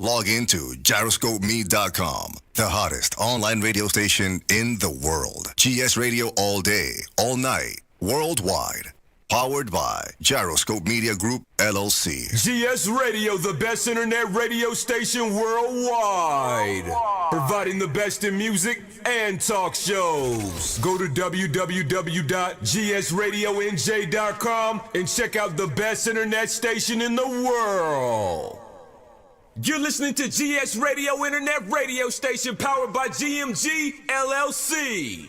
Log into gyroscopemeet.com, the hottest online radio station in the world. GS Radio all day, all night, worldwide. Powered by Gyroscope Media Group, LLC. GS Radio, the best internet radio station worldwide. Providing the best in music and talk shows. Go to www.gsradionj.com and check out the best internet station in the world. You're listening to GS Radio Internet Radio Station powered by GMG LLC.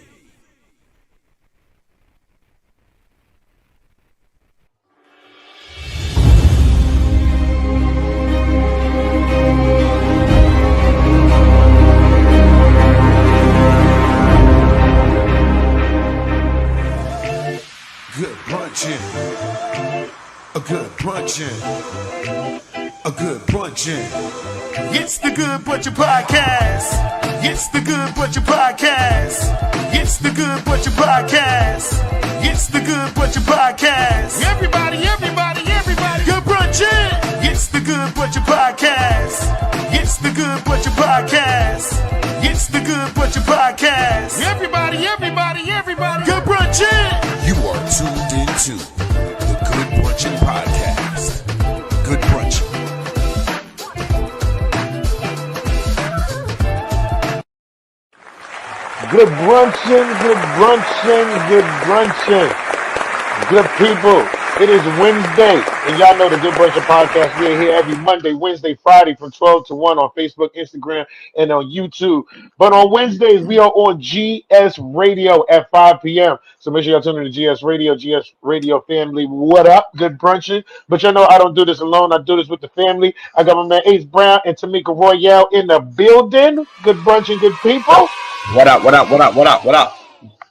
Good brunchin', a good brunchin', a good brunchin'. It's the Good Brunchin' Podcast. It's the Good Brunchin' Podcast. It's the Good Brunchin' Podcast. It's the Good Brunchin' Podcast. Everybody, good brunchin'. It's the Good Brunchin' Podcast. It's the Good Brunchin' Podcast. It's the Good Brunchin' Podcast. Everybody, good brunchin'. You are tuned into the Good Brunchin' Podcast. Good brunchin'. Good brunchin', good people. It is Wednesday, and y'all know the Good Brunchin' Podcast. We're here every Monday, Wednesday, Friday from 12 to 1 on Facebook, Instagram, and on YouTube. But on Wednesdays, we are on GS Radio at 5 p.m. So make sure y'all tune in to GS Radio family. What up, Good Brunchin'? But y'all know I don't do this alone. I do this with the family. I got my man Ace Brown and Tamika Royale in the building. Good brunchin', good people. What up?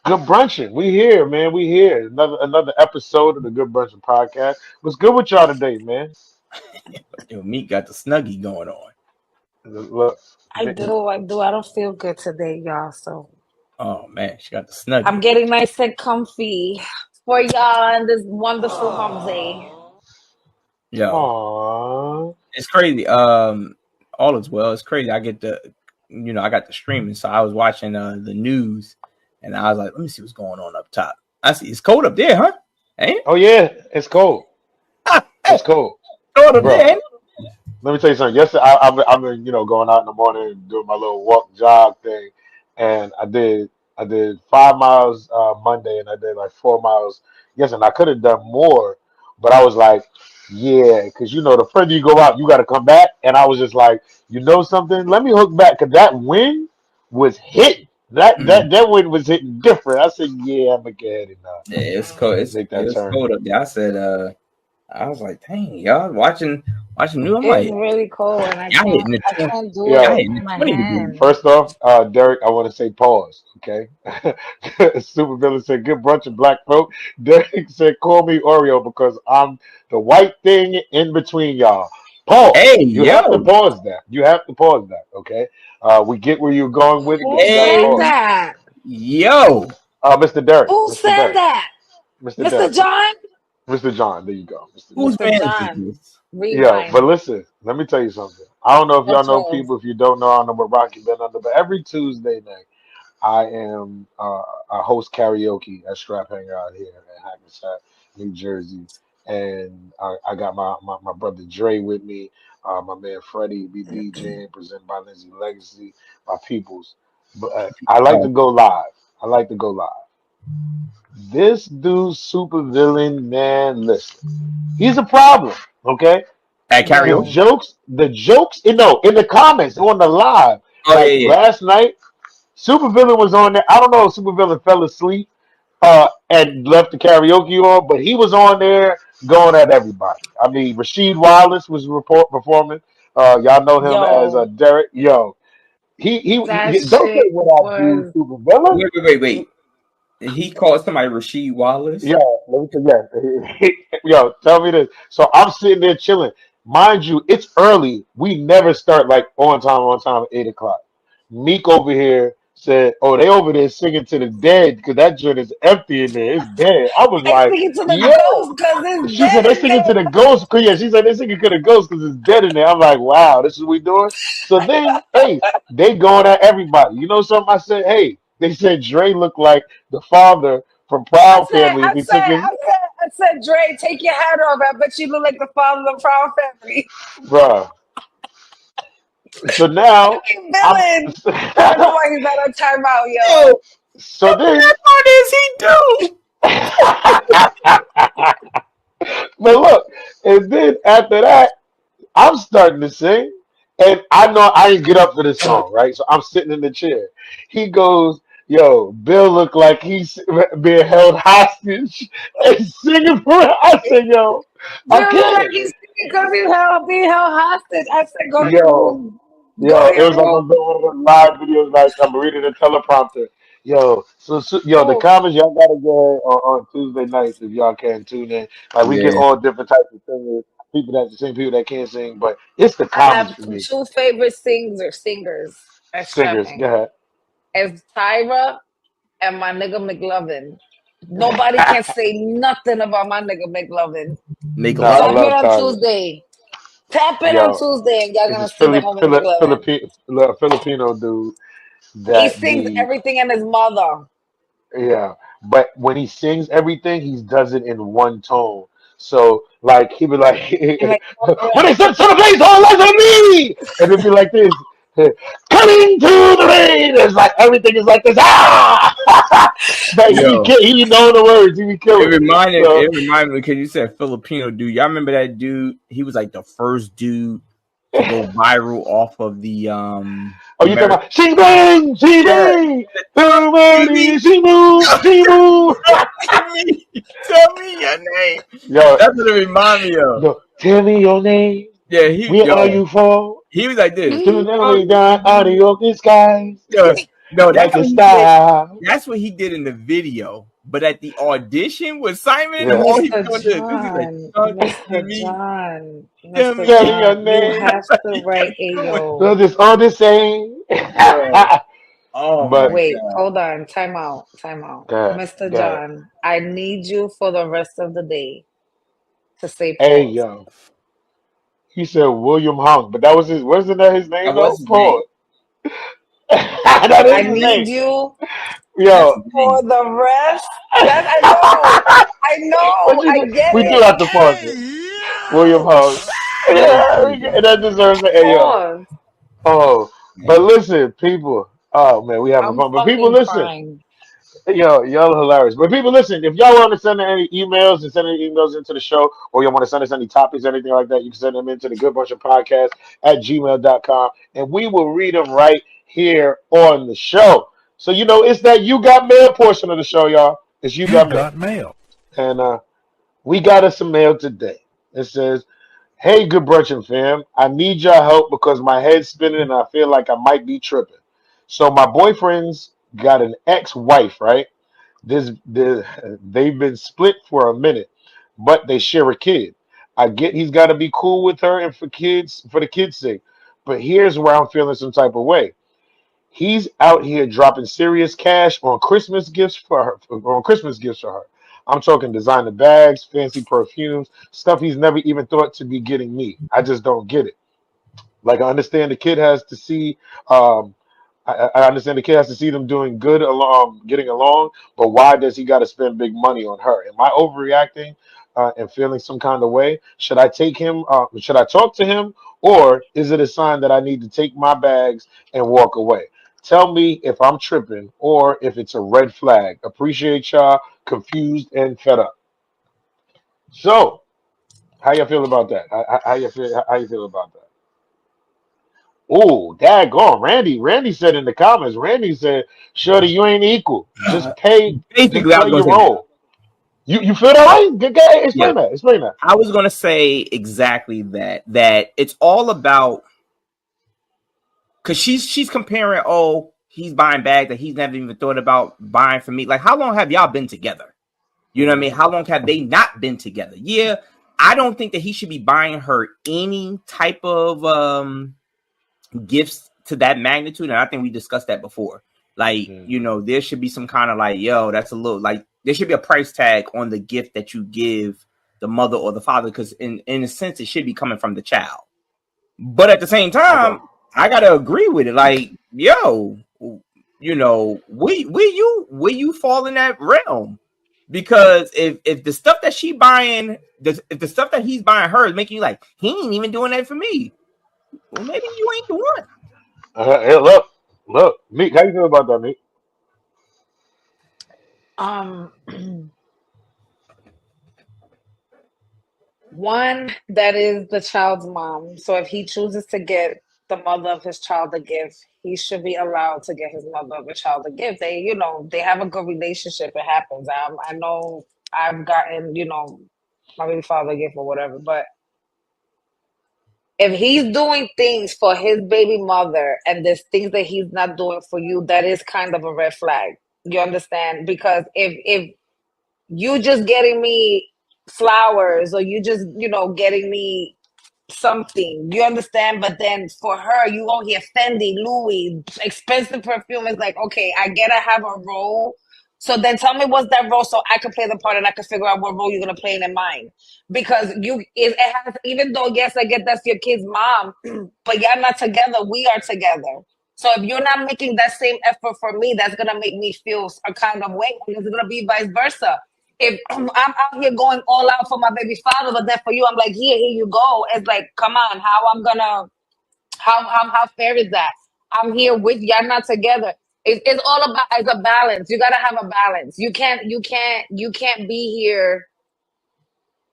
Good brunchin'. We here, man. We here. Another episode of the Good Brunchin' Podcast. What's good with y'all today, man? Yo, Meek got the snuggie going on. Look, I do. I don't feel good today, y'all. So Oh man, she got the snuggie. I'm getting nice and comfy for y'all on this wonderful hump day. Yo, aww. it's crazy. All is well. It's crazy. I got the streaming, so I was watching the news, and I was like, let me see what's going on up top. I see it's cold up there, huh? Ain't it? Oh yeah, it's cold. It's cold. Cold up Bro. there, ain't it? Let me tell you something. Yesterday, I've been going out in the morning and doing my little walk jog thing, and I did 5 miles Monday, and I did like 4 miles yesterday. And I could have done more, but I was like, yeah, because the further you go out, you got to come back. And I was just like, something? Let me hook back, because that wind was hitting. That wind was hitting different. I said, yeah, I'm gonna get headed now. Yeah, it's cold. It's cold up there. I said, I was like, dang, y'all watching new. I'm It's like, really cold, and I y'all hitting the can't do Yeah. it with my 20 degrees. hand. First off, Derek, I want to say pause, okay? Super Villain said, good brunch of black folk. Derek said, call me Oreo because I'm the white thing in between y'all. Pause. Hey, You have to pause that. Okay? We get where you're going with it. Who but you gotta said pause. that? Yo, Mr. Derek. Who Mr. said Derek. that? Mr. Mr. Derek. John? Mr. John, there you go. Mr. who's Mr. man John. is this? Yeah, Rewind. but listen, let me tell you something. I don't know if y'all What's know wrong? people. If you don't know, I don't know what Rocky been under. But every Tuesday night, I am I host karaoke at Strap Hangar out here in Hackensack, New Jersey, and I got my brother Dre with me. My man Freddie be DJing, presented by Lindsay Legacy, my peoples. But I like to go live. This dude, super villain, man. Listen, he's a problem. Okay. At The karaoke? jokes, in the comments on the live. Oh Like yeah. last night, Supervillain was on there. I don't know if Supervillain fell asleep and left the karaoke on, but he was on there going at everybody. I mean, Rasheed Wallace was performing. Y'all know him as Yo, Derek. Yo, he that don't say shit what I do, was Supervillain. Wait. He called somebody Rasheed Wallace. Yeah, let me tell you. Yo, tell me this. So I'm sitting there chilling. Mind you, it's early. We never start like on time at 8 o'clock. Meek over here said, "Oh, they over there singing to the dead because that joint is empty in there. It's dead." I was They like, singing to the "Yo." ghost because it's She said dead they're in singing to the there. ghost. Yeah, she said they're singing to the ghost because it's dead in there. I'm like, wow, this is what we doing. So then, hey, they going at everybody. You know something? I said, hey, they said Dre looked like the father from I Proud said, Family if I he said, took his I said, I said, Dre, take your hat off. I bet you look like the father of the Proud Family. bruh. So now Hey, I'm villain. I don't know why he's not on timeout, Yo, yo. so then that part is he do. but look, and then after that, I'm starting to sing, and I know I didn't get up for this song, right? So I'm sitting in the chair. He goes, "Yo, Bill looked like he's being held hostage and singing for it." I said, "Yo, I Bill look like can't." he's because being held hostage. I said, go to your Yo, room. Go yo, to it your was like room. I'm doing one of those live videos, like I'm reading a teleprompter. Yo, yo, the Oh, comments y'all gotta get on Tuesday nights if y'all can tune in. Like we get Yeah. all different types of singers, people that sing, people that can't sing, but it's the I comments have for me. two favorite singers that's Singers, go trapping. ahead. It's Tyra and my nigga McLovin. Nobody can say nothing about my nigga McLovin. Make Nah, I love Tap him. in love on Tyler. Tuesday. Tap in on Yo, Tuesday and y'all it's gonna this see the homie McLovin. Filipino dude He that sings be everything in his mother. yeah. But when he sings everything, he does it in one tone. So like he be like, And like, when they said to the place, all eyes on me, and it'd be like this, coming to the rain. It's like everything is like this. Ah, but Yo, he be knowing the words. He be it killing. reminded So it reminded me because you said Filipino dude. Y'all remember that dude? He was like the first dude to go viral off of the oh, you talking American. about she bang, she Yeah, bang, Timmy, she move, she move. Timmy, tell me your name. Yo, That's what it remind me of. yo, tell me your name. Yeah, Where are you from? he was like this. To the down out of your skies. Yo, no, Like that's your what he did. style. That's what he did in the video. But at the audition with Simon, Yeah. all he Mr. doing this. He's like, John, talk to Mr. me, John, tell Mr. me Tell me your your John, you name. name. have That's what to he write kept a doing. yo. So this all the same. Yo, oh my But Wait, god. hold on. Time out. Time out. God, Mr. God. John, I need you for the rest of the day to say Hey pause. yo. He said William Hung, but that was his wasn't that his name That was though? his name. Paul. That I is his need name. you That's Yo. his for name. the rest. That I know. I But know. you I know, get we do it. have to pause it. William Hung. That was Yeah, crazy. and that deserves an hey yo. Pause. Oh, but Man. listen, people. Oh man, we having I'm fun. But people, fucking listen. crying. Yo, y'all hilarious. But people, listen, if y'all want to send any emails and send any emails into the show, or y'all want to send us any topics, anything like that, you can send them into the Good Bunch of Podcast at gmail.com, and we will read them right here on the show. So, it's that You Got Mail portion of the show, y'all. It's You Got Mail. And we got us some mail today. It says, hey, Good Brunchin fam, I need your help because my head's spinning and I feel like I might be tripping. So my boyfriend's got an ex-wife, right? They've been split for a minute, but they share a kid. I get he's got to be cool with her and for the kids' sake. But here's where I'm feeling some type of way. He's out here dropping serious cash on Christmas gifts for her. On Christmas gifts for her. I'm talking designer bags, fancy perfumes, stuff he's never even thought to be getting me. I just don't get it. Like I understand the kid has to see. Um, I understand the kid has to see them doing good along, getting along. But why does he got to spend big money on her? Am I overreacting and feeling some kind of way? Should I take him? Should I talk to him, or is it a sign that I need to take my bags and walk away? Tell me if I'm tripping or if it's a red flag. Appreciate y'all. Confused and fed up. So, how you feel about that? How you feel? How you feel about that? Oh, daggone. Randy said in the comments, Randy said, Shorty, you ain't equal. Just Basically, I play was gonna your say that. role. You feel that way? Good guy. Yeah. Explain that. Explain that. I was gonna say exactly that. That it's all about because she's comparing. Oh, he's buying bags that he's never even thought about buying for me. Like, how long have y'all been together? You know what I mean? Mhm. How long have they not been together? Yeah, I don't think that he should be buying her any type of gifts to that magnitude. And I think we discussed that before. Like, there should be some kind of like, yo, that's a little like there should be a price tag on the gift that you give the mother or the father, because in a sense it should be coming from the child. But at the same time, I gotta agree with it. Like, yo, will you fall in that realm? Because if the stuff that she buying, if the stuff that he's buying her is making you like, he ain't even doing that for me, well, maybe you ain't the one. Hey, look, Meek, how you feel about that, Meek? Um, One, that is the child's mom. So if he chooses to get the mother of his child a gift, he should be allowed to get his mother of a child a gift. They have a good relationship. It happens. I know I've gotten, my baby father a gift or whatever. But if he's doing things for his baby mother and there's things that he's not doing for you, that is kind of a red flag. You understand? Because if you just getting me flowers or you just, getting me something, you understand? But then for her, you won't hear Fendi, Louis, expensive perfume. It's like, okay, I gotta have a role. So then tell me what's that role so I can play the part and I can figure out what role you're gonna play in mine. Because it has, even though yes, I get that's your kid's mom, but y'all not together, we are together. So if you're not making that same effort for me, that's gonna make me feel a kind of way. It's gonna be vice versa. If I'm out here going all out for my baby father, but then for you, I'm like, here you go. It's like, come on, how fair is that? I'm here with you. I'm not together. It's all about it's a balance. You gotta have a balance. You can't be here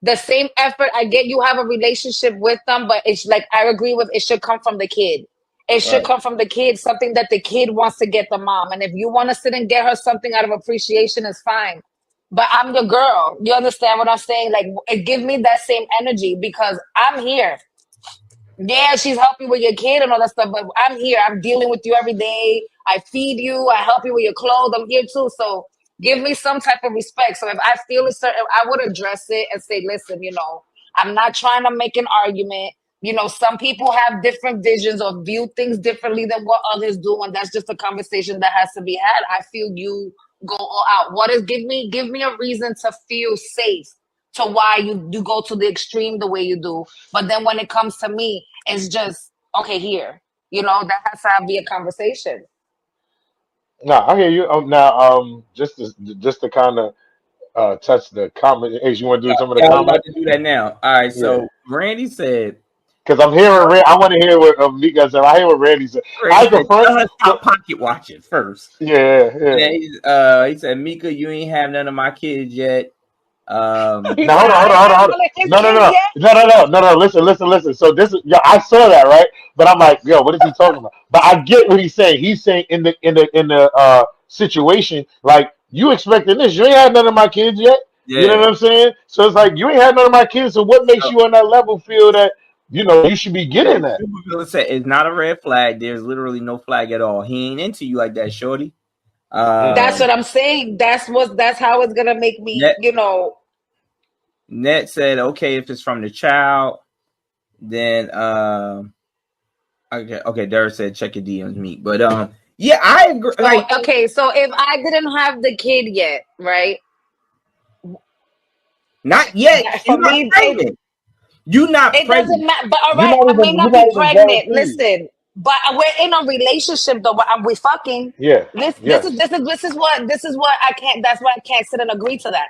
the same effort. I get you have a relationship with them, but it's like I agree with it should come from the kid. It should come from the kid, something that the kid wants to get the mom. And if you want to sit and get her something out of appreciation, it's fine. But I'm the girl. You understand what I'm saying? Like, it give me that same energy because I'm here. Yeah, she's helping with your kid and all that stuff, but I'm here. I'm dealing with you every day. I feed you. I help you with your clothes. I'm here too. So give me some type of respect. So if I feel a certain, I would address it and say, listen, I'm not trying to make an argument. Some people have different visions or view things differently than what others do, and that's just a conversation that has to be had. I feel you go all out. Give me a reason to feel safe to why you go to the extreme the way you do. But then when it comes to me, it's just okay here. That has to be a conversation. No, I hear you. Just to kind of touch the comment. Hey, you want to do some of the Yeah, I was about comments? to do that now. All right, Yeah, so Randy said, because I'm hearing. I want to hear what Mika said. I hear what Randy said. Randy I said, prefer. tell her So, stop pocket watching first. yeah, And yeah. then he said, Mika, you ain't have none of my kids yet. He Now said, I didn't have hold on. none of his No, no, kids no, yet. no, no, no, no, no. Listen. So this is, yeah, I saw that, right? But I'm like, yo, what is he talking about? But I get what he's saying. He's saying in the situation, like you expecting this. You ain't had none of my kids yet. You know Yeah. what I'm saying? So it's like you ain't had none of my kids. So what makes So you on that level feel that you should be getting that? Supervillain said it's not a red flag. There's literally no flag at all. He ain't into you like that, shorty. Mm. That's what I'm saying. That's how it's gonna make me, Net Net said, okay, if it's from the child, then okay, Derek said check your DMs meet. But yeah, I agree. So Like, okay, so if I didn't have the kid yet, right? not yet. That You're for not me, pregnant. You're not it doesn't pregnant. matter. But all You're right, not I may even you're not not be even pregnant. guaranteed. Listen, but we're in a relationship though. We fucking. Yeah. This is Yes. this is this is what I can't. That's why I can't sit and agree to that.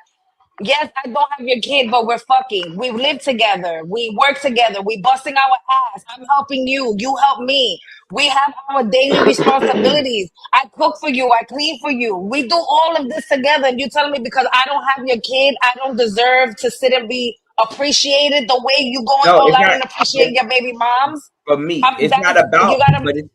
Yes, I don't have your kid, but we're fucking. We live together. We work together. We busting our ass. I'm helping you. You help me. We have our daily responsibilities. I cook for you. I clean for you. We do all of this together. And you telling me because I don't have your kid, I don't deserve to sit and be appreciated the way you going No, all it's out not. and appreciate It's your baby moms? for me. It's not You about. gotta.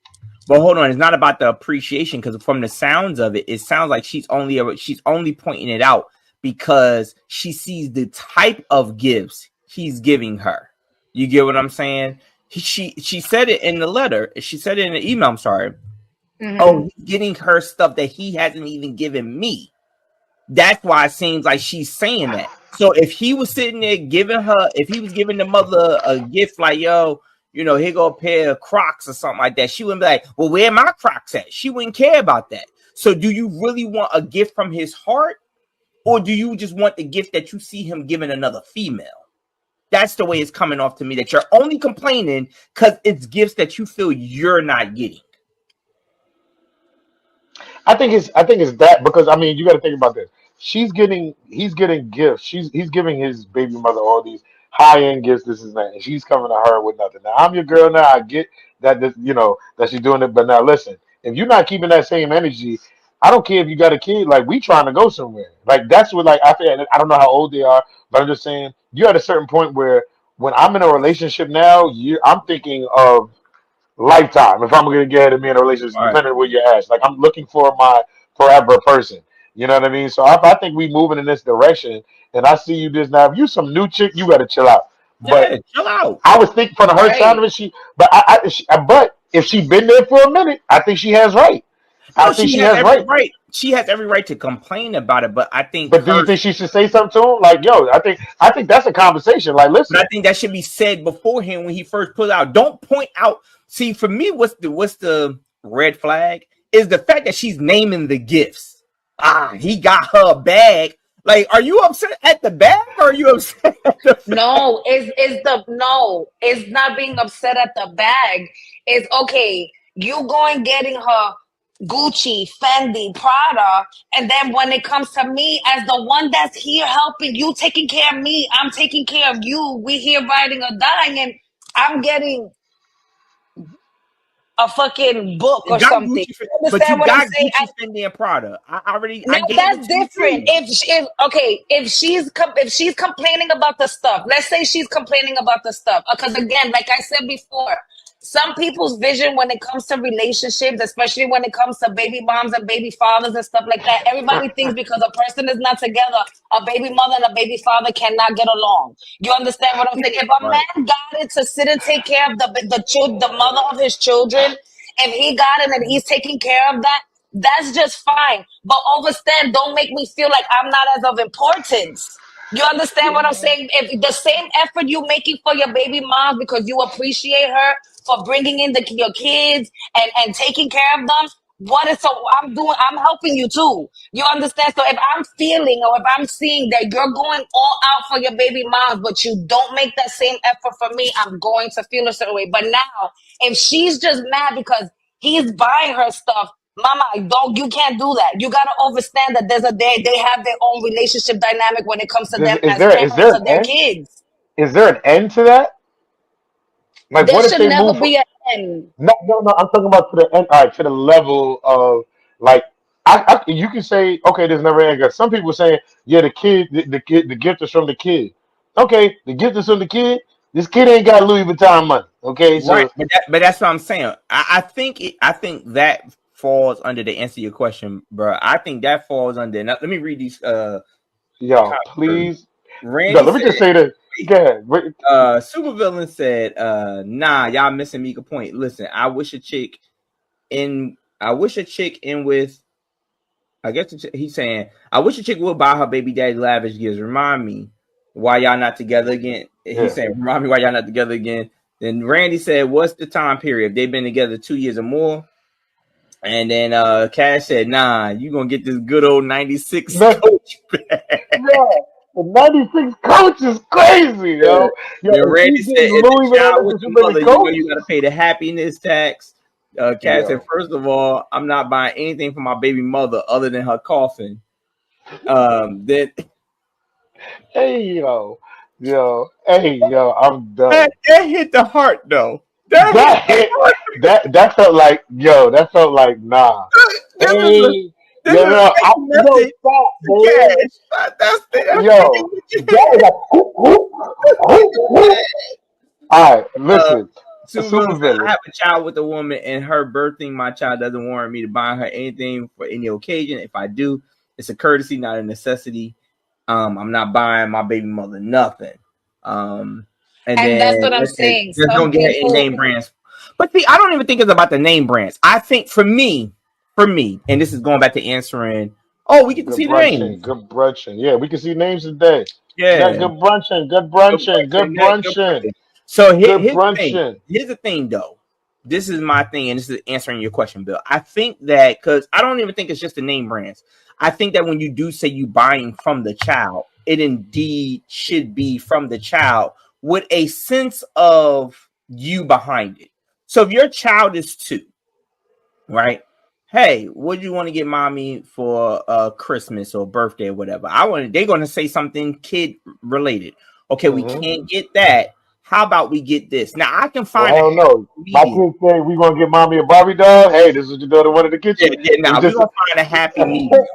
But hold on, it's not about the appreciation because from the sounds of it, it sounds like she's only pointing it out because she sees the type of gifts he's giving her. You get what I'm saying? She said it in the letter. She said it in the email. I'm sorry. Mhm. Oh, he's getting her stuff that he hasn't even given me. That's why it seems like she's saying that. So if he was sitting there if he was giving the mother a gift like, yo, here go a pair of Crocs or something like that, she wouldn't be like, well, where my Crocs at? She wouldn't care about that. So do you really want a gift from his heart, or do you just want the gift that you see him giving another female? That's the way it's coming off to me, that you're only complaining because it's gifts that you feel you're not getting. I think it's that, because I mean you got to think about this. He's getting gifts. He's giving his baby mother all these high end gifts. This is that, and she's coming to her with nothing. Now I'm your girl. Now I get that this, that she's doing it. But now listen, if you're not keeping that same energy, I don't care if you got a kid. Like we trying to go somewhere. Like that's what like I feel. I don't know how old they are, but I'm just saying you're at a certain point where when I'm in a relationship now, I'm thinking of lifetime. If I'm gonna get ahead of me in a relationship, All right. depending on where you're at, like I'm looking for my forever person. You know what I mean? So I think we moving in this direction, and I see you this now. If you some new chick, you got to chill out. But Yeah, chill out. I was thinking from her side Right. of it, but if she been there for a minute, I think she has right. I No, think she she has has every right. right. She has every right to complain about it, but I think But do you think she should say something to him? Like, yo, I think that's a conversation. Like, but I listen, think that should be said beforehand when he first put it out. Don't point out. See, for me, what's the red flag is the fact that she's naming the gifts. He got her a bag. Like, are you upset at the bag, or are you upset at the No, it's not being upset at the bag. It's okay, you going getting her Gucci, Fendi, Prada, and then when it comes to me as the one that's here helping you, taking care of me, I'm taking care of you. We here riding or dying, and I'm getting a fucking book You or got something. Gucci, You but you understand what I'm got saying? Gucci, Fendi, and Prada. I Now gave that's it to you different. too. If she's complaining about the stuff, let's say she's complaining about the stuff, because again, like I said before, some people's vision when it comes to relationships, especially when it comes to baby moms and baby fathers and stuff like that, everybody thinks because a person is not together, a baby mother and a baby father cannot get along. You understand what I'm saying? If a Right. man got it to sit and take care of the mother of his children, if he got it and he's taking care of that, that's just fine. But overstand, don't make me feel like I'm not as of importance. You understand what I'm saying? If the same effort you making for your baby mom because you appreciate her for bringing in your kids and taking care of them, I'm helping you too. You understand? So if I'm feeling or if I'm seeing that you're going all out for your baby moms, but you don't make that same effort for me, I'm going to feel a certain way. But now, if she's just mad because he's buying her stuff, mama, you can't do that. You gotta understand that they have their own relationship dynamic when it comes to them is as there is there parents an of their end? kids. Is there an end to that? Like, There what if should they never move? be an end. No, no, no. I'm talking about to the end. All right, to the level of like, you can say, okay, there's never end. 'Cause some people saying, yeah, the gift is from the kid. Okay, the gift is from the kid. This kid ain't got Louis Vuitton money. Okay, Right, so but that's what I'm saying. I think that falls under the answer to your question, bro. I think that falls under. Now, let me read these. yo, Comments. please, yo, Randy let me just said, say this. Go ahead. Wait. Supervillain said, nah, y'all missing Mika point. Listen, I wish a chick in with. I guess he's saying, I wish a chick would buy her baby daddy lavish gifts. Remind me why y'all not together again. He's Yeah. saying, remind me why y'all not together again. Then Randy said, what's the time period? They've been together 2 years or more. And then Cash said, nah, you gonna get this good old 96 No, coach back. no. The 96 coach is crazy, yo. Yo, Then if Randy she said, getting if the Louis Vuitton, child this with is the your baby mother, you know coach. you gotta pay the happiness tax. Cash said, Yo, first of all, I'm not buying anything for my baby mother other than her coffin. Then hey, yo, I'm done. that hit the heart though. That hit That the hit, heart. that felt like, that felt like, nah. This is a Hey, this is a text yo, message stop, to man. Cash. That's Yo, that is a whoop, whoop, whoop, whoop. All right, uh, listen, a Supervillain super said, I villain. have a child with a woman, and her birthing my child doesn't warrant me to buy her anything for any occasion. If I do, it's a courtesy, not a necessity. I'm not buying my baby mother nothing. Um, and And that's then what I'm it said, saying. just Some don't get her any people name brands. But see, I don't even think it's about the name brands. I think for me, and this is going back to answering. Oh, we get to Good see the brunching, names. good brunching. Yeah, we can see names today. Got Yeah, good brunching, good good brunching, question. good Good brunching, question. So good here's the thing. brunching. Here's the thing, though. this is my thing, and this is answering your question, Bill. I think that because I don't even think it's just the name brands. I think that when you do say you buying from the child, it indeed should be from the child with a sense of you behind it. So if your child is 2, right? Hey, what do you want to get mommy for Christmas or birthday or whatever? They're gonna say something kid related. Okay, we can't get that. How about we get this? Now I can Well, find I a don't know. happy My medium. kids say we gonna get mommy a Barbie doll. Hey, this is what your daughter wanted to get Yeah, you. yeah, It's nah, we're just gonna find a happy medium.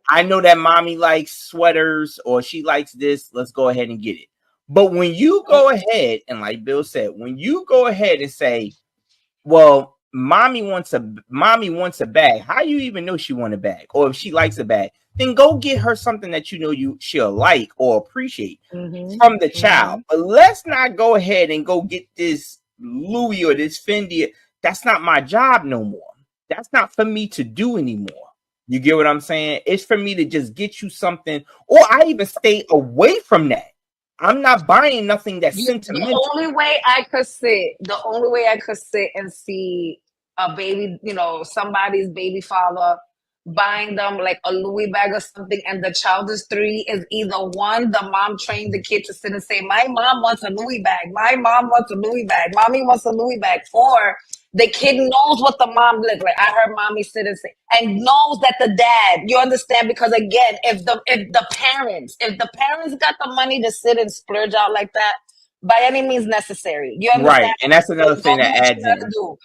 I know that mommy likes sweaters or she likes this. Let's go ahead and get it. But when you go ahead and like Bill said, when you go ahead and say, well, mommy wants a bag. How you even know she want a bag? Or if she likes a bag, then go get her something that you know she'll like or appreciate from the child. But let's not go ahead and go get this Louis or this Fendi. That's not my job no more. That's not for me to do anymore. You get what I'm saying? It's for me to just get you something, or I even stay away from that. I'm not buying nothing that's sentimental. The only way I could sit and see a baby, somebody's baby father buying them like a Louis bag or something, and the child is 3, is either one, the mom trained the kid to sit and say, my mom wants a Louis bag, my mom wants a Louis bag, mommy wants a Louis bag, or the kid knows what the mom looks like. I heard mommy sit and say, and knows that the dad, you understand? Because again, if the parents got the money to sit and splurge out like that, by any means necessary, you understand? Right. And that's another thing Go do that what you adds gotta in. do.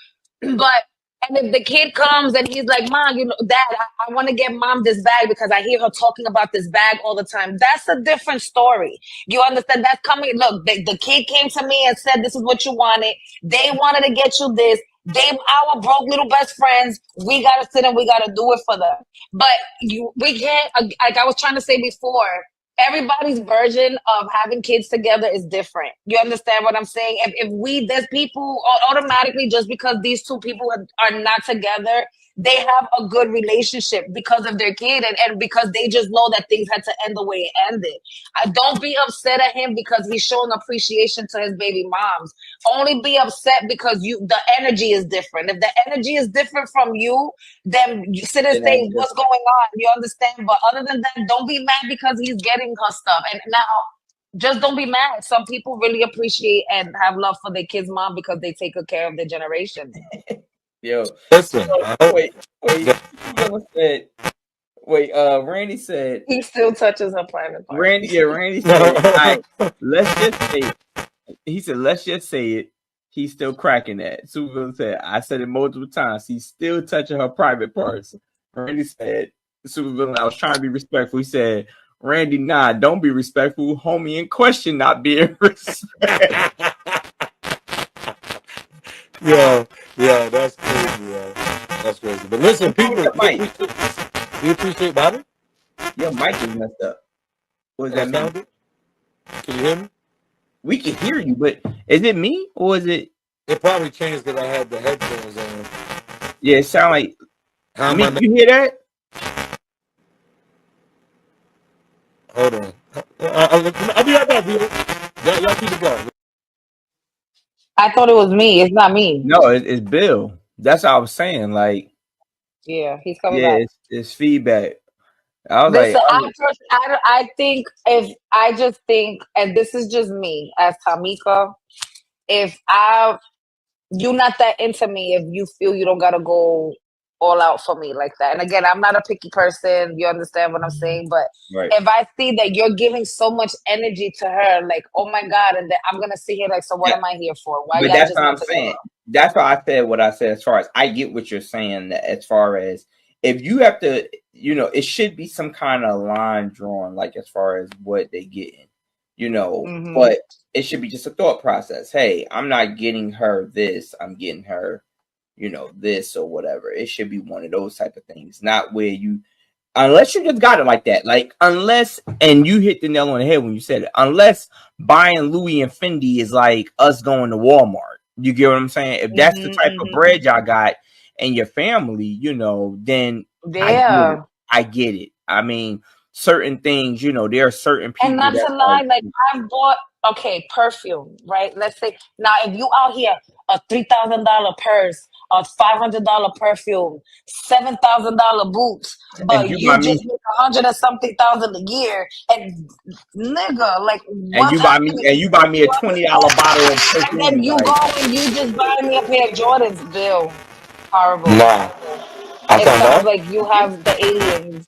But and if the kid comes and he's like, Mom, Dad, I want to get mom this bag because I hear her talking about this bag all the time. That's a different story. You understand? That's coming. Look, the kid came to me and said, this is what you wanted. They wanted to get you this. Our broke little best friends. We got to sit and we got to do it for them. But we can't, like I was trying to say before, everybody's version of having kids together is different. You understand what I'm saying? There's people automatically, just because these 2 people are not together, they have a good relationship because of their kid, and because they just know that things had to end the way it ended. Don't be upset at him because he's showing appreciation to his baby moms. Only be upset because the energy is different. If the energy is different from you, then you sit and say, what's going on? You understand? But other than that, don't be mad because he's getting her stuff. And now, just don't be mad. Some people really appreciate and have love for their kids' mom because they take good care of their generation. Yo, Listen, wait. Randy said, He still touches her private part. Randy said, let's just say, he said, let's just say it. He's still cracking that. Supervillain said, I said it multiple times. He's still touching her private parts. Randy said, Supervillain, I was trying to be respectful. He said, Randy, nah, don't be respectful. Homie in question not being respectful. yeah, that's crazy, yo. That's crazy. But listen, people, we appreciate Bobby. Your mic is messed up. What does that mean? Can you hear me? We can hear you, but is it me or is it? It probably changed because I had the headphones on. Yeah, it sound like. You hear that? Hold on. I'll be right back, people. Y'all keep it going. I thought it was me. It's not me. No, it's Bill. That's what I was saying. Like, yeah, he's coming back. It's feedback. I was Listen, like, I just think, and this is just me as Tamika, you're not that into me if you feel you don't gotta go all out for me like that. And again, I'm not a picky person. You understand what I'm saying? But if I see that you're giving so much energy to her, like, oh my God, and then I'm gonna sit here like, so what am I here for? Why y'all that's just what I'm saying. That's why I said what I said. As far as I get what you're saying, as far as if you have to, it should be some kind of line drawn, like as far as what they getting, but it should be just a thought process. Hey, I'm not getting her this. I'm getting her, this or whatever. It should be one of those type of things, not where unless you just got it like that. Like, and you hit the nail on the head when you said it, unless buying Louis and Fendi is like us going to Walmart. You get what I'm saying? If that's the type of bread y'all got in your family, then I get it. I mean, certain things, there are certain And people not that to lie, like I've bought perfume, right? Let's say now if you out here a $3,000 purse, a $500 perfume, $7,000 boots, and but you buy you me just make 100 and something thousand a year, and nigga, like and what's you buy me happening? and you buy me a $20 bottle of And then perfume, you like, go and you just buy me a pair of Jordans, Bill. Horrible. Nah, I It sound sounds bad. like you have the aliens.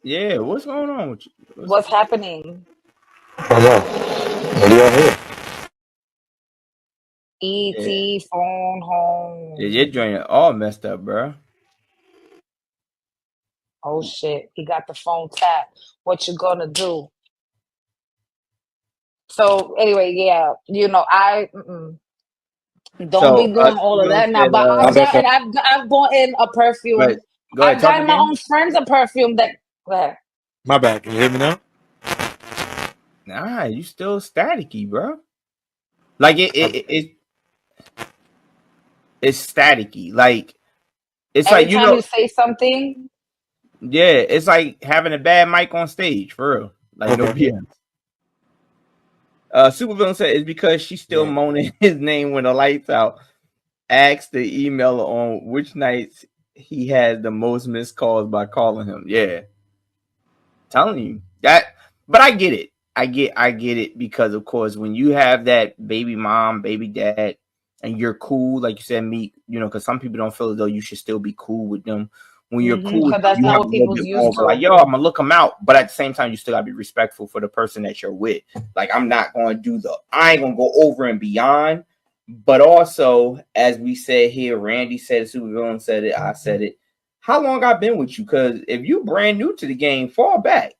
yeah, what's going on with you? What's happening? I know. What do y'all hear? Yeah, ET phone yeah, your home. joint all messed up, bro. Oh shit, he got the phone tapped. What you gonna do? So anyway, yeah, don't So, be doing all of Supervillain that now. said, But My I've bad, gotten, sir. I've bought in a perfume. go ahead, I've talk gotten my again. own friends a perfume that. Go ahead. My bad. Can you hear me now? Nah, you still staticky, bro. Like it's staticky. Like it's Every like time you say something, yeah, it's like having a bad mic on stage for real. Like no Okay. BS. Supervillain said it's because she's still Yeah. moaning his name when the lights out. Ask the emailer on which nights he has the most missed calls by calling him. Yeah, telling you that. But I get it. I get it because of course when you have that baby mom, baby dad, and you're cool, like you said, Meek, because some people don't feel as though you should still be cool with them. When you're cool with because them, that's you not have a what little people's bit more used of a like, to. yo, I'm gonna look them out. But at the same time, you still gotta be respectful for the person that you're with. Like I'm not gonna I ain't gonna go over and beyond. But also, as we said here, Randy said it, Supervillain said it, I said it. How long I been with you? Because if you brand new to the game, fall back.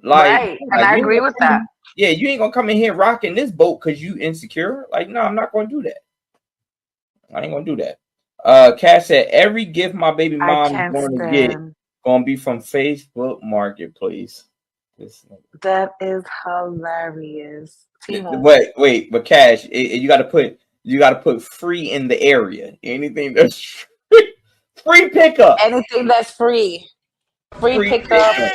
Like, Right. nah, And I you ain't agree gonna with come that. in. Yeah, you ain't gonna come in here rocking this boat because you insecure. Like, no, I'm not gonna do that. I ain't gonna do that. Cash said every gift my baby I mom is can't going to get stand. gonna be from Facebook Marketplace. This, That is hilarious. Timo. wait, but Cash, you gotta put free in the area. Anything that's free pickup, Anything that's free. Free free pickup. pickup.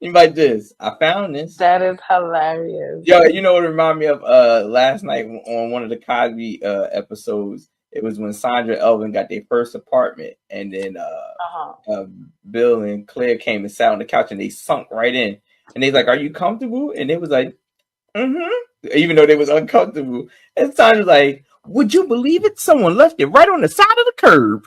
You like this? I found this. That is hilarious. Yo, you know what it reminded me of? Last night on one of the Cosby episodes, it was when Sandra and Elvin got their first apartment, and then Uh-huh. Bill and Claire came and sat on the couch, and they sunk right in, and they was like, "Are you comfortable?" And they was like, "Mm-hmm," even though they was uncomfortable. And Sandra's like, "Would you believe it? Someone left it right on the side of the curb."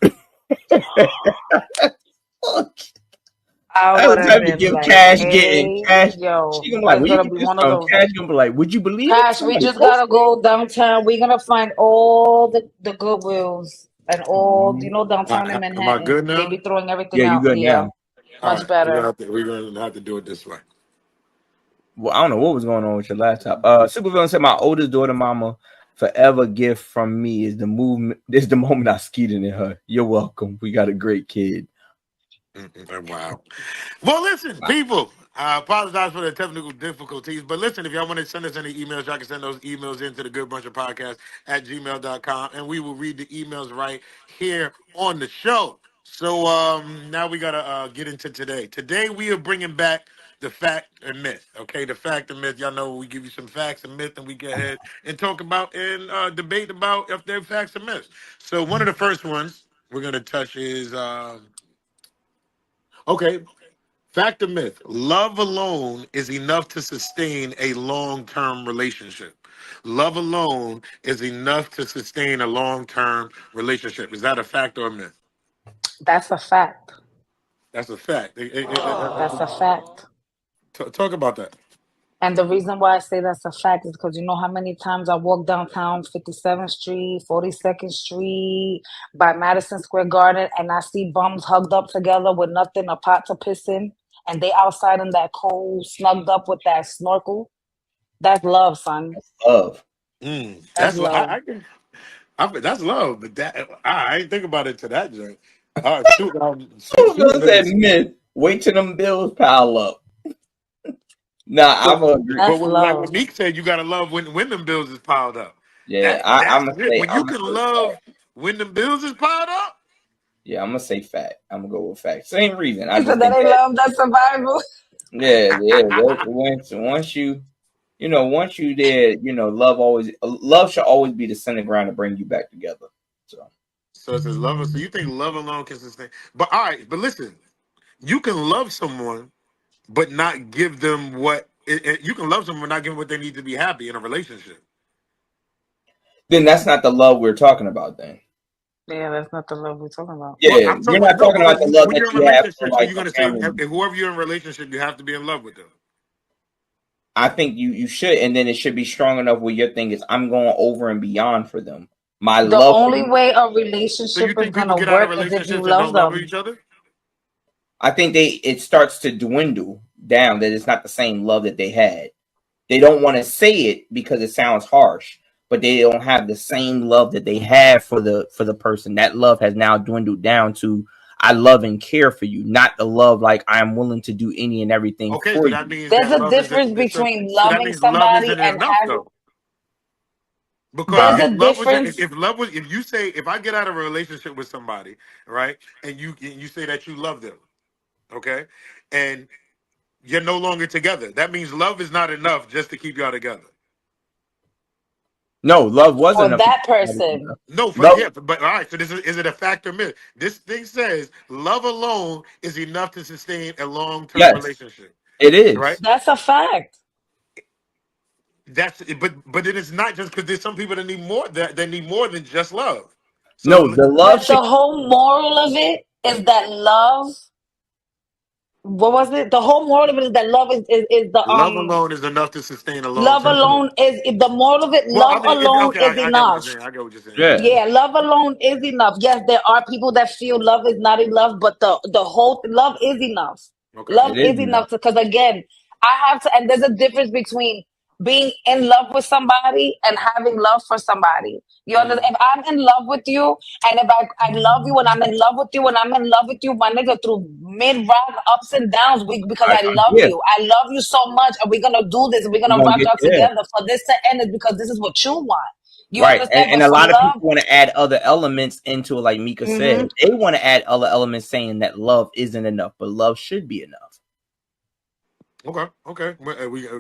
I I would was have trying to been give like, Cash getting hey, Cash. yo, She gonna be like, it's "Where you gonna get be this one of from?" those. Cash gonna be like, "Would you believe it? Cash, we Somebody just gotta posted it." go downtown. We're gonna find all the Goodwills and all, downtown in Am I Manhattan. good They now? be throwing Yeah, everything you out. good Yeah, now. All much right. better. We're gonna have to do it this way. Well, I don't know what was going on with your laptop. Supervillain said my oldest daughter mama forever gift from me is the movement is the moment I skeeted in her. You're welcome. We got a great kid. Wow. Well, listen, people. I apologize for the technical difficulties, but listen, if y'all want to send us any emails, y'all can send those emails into the Good Bunch of Podcast at gmail.com, and we will read the emails right here on the show. So now we got to get into today. Today we are bringing back the fact and myth. Okay, the fact and myth. Y'all know we give you some facts and myth, and we go ahead and talk about and debate about if they're facts and myths. So one of the first ones we're going to touch is, okay, fact or myth? Love alone is enough to sustain a long-term relationship. Love alone is enough to sustain a long-term relationship. Is that a fact or a myth? That's a fact. That's a fact. That's a fact. Talk about that. And the reason why I say that's a fact is because you know how many times I walk downtown 57th Street, 42nd Street, by Madison Square Garden, and I see bums hugged up together with nothing, a pot to piss in, and they outside in that cold, snugged up with that snorkel. That's love, son. Love. That's That's what love. that's love, but that I ain't think about it to that joint. Shoot, Supervillain said Supervillains. myth. Wait till them bills pile up. Nah, I'm But gonna agree. That's like what love. Meek said, you gotta love when them bills is piled up. Yeah, That's I'm gonna it. say When you can love when them bills is piled up. Yeah, I'm gonna say fact. I'm gonna go with fact. Same reason. I He just said that think ain't that. love, that's survival. Yeah. Once you, once you there, love should always be the center ground to bring you back together. So So it says love. So you think love alone can sustain? But all right, but listen, you can love someone but not give them you can love someone but not give them what they need to be happy in a relationship. then that's not the love we're talking about. Then Yeah, that's not the love we're talking about. Well, yeah, I'm you're talking not no talking about because the love when that you're in a you have for relationship, so like you're a gonna say family. whoever you're in a relationship, you have to be in love with them. I think you should, and then it should be strong enough where your thing is I'm going over and beyond for them. My The love for only you. way a So you relationship is think people gonna get out of work is if you relationships and love don't love them. each other? I think it starts to dwindle down that it's not the same love that they had. They don't want to say it because it sounds harsh, but they don't have the same love that they had for the person. That love has now dwindled down to I love and care for you, not the love like I'm willing to do any and everything Okay, for so that you. means There's that a love difference isn't. between So that loving means love somebody isn't and enough having. though. Because There's Huh? a difference. if you say if I get out of a relationship with somebody, right, and you say that you love them, okay, and you're no longer together, that means love is not enough just to keep y'all together. No, love was For enough to that keep you person. together. No, Love, but all right. So is it a fact or myth? This thing says love alone is enough to sustain a long term yes, relationship, it right? is. That's a fact. That's but it is not just because there's some people that need more that need more than just love. No, So the love But should the whole moral of it is that love, what was it? The whole moral of it is that love is the love alone is enough to sustain a long love term alone relationship. is the moral of it, Well, I love mean, alone okay, is I get what you're enough. saying. I get what you're saying. yeah. Yeah, love alone is enough. Yes, there are people that feel love is not enough, but the whole love is enough. Okay. Love It is is enough. enough because again, I have to, and there's a difference between being in love with somebody and having love for somebody. You Mhm. understand? If I'm in love with you, and if I love you, and I'm in love with you, and I'm in love with you, my nigga, through mid rock ups and downs, because I love Yeah, you. I love you so much, and we're gonna do this, and we're we're gonna gonna rock get out there. together for this to end is because this is what you want. You Right. understand? And But a for lot of love, people want to add other elements into it, like Mika said. hmm They want to add other elements saying that love isn't enough, but love should be enough. Okay. Okay.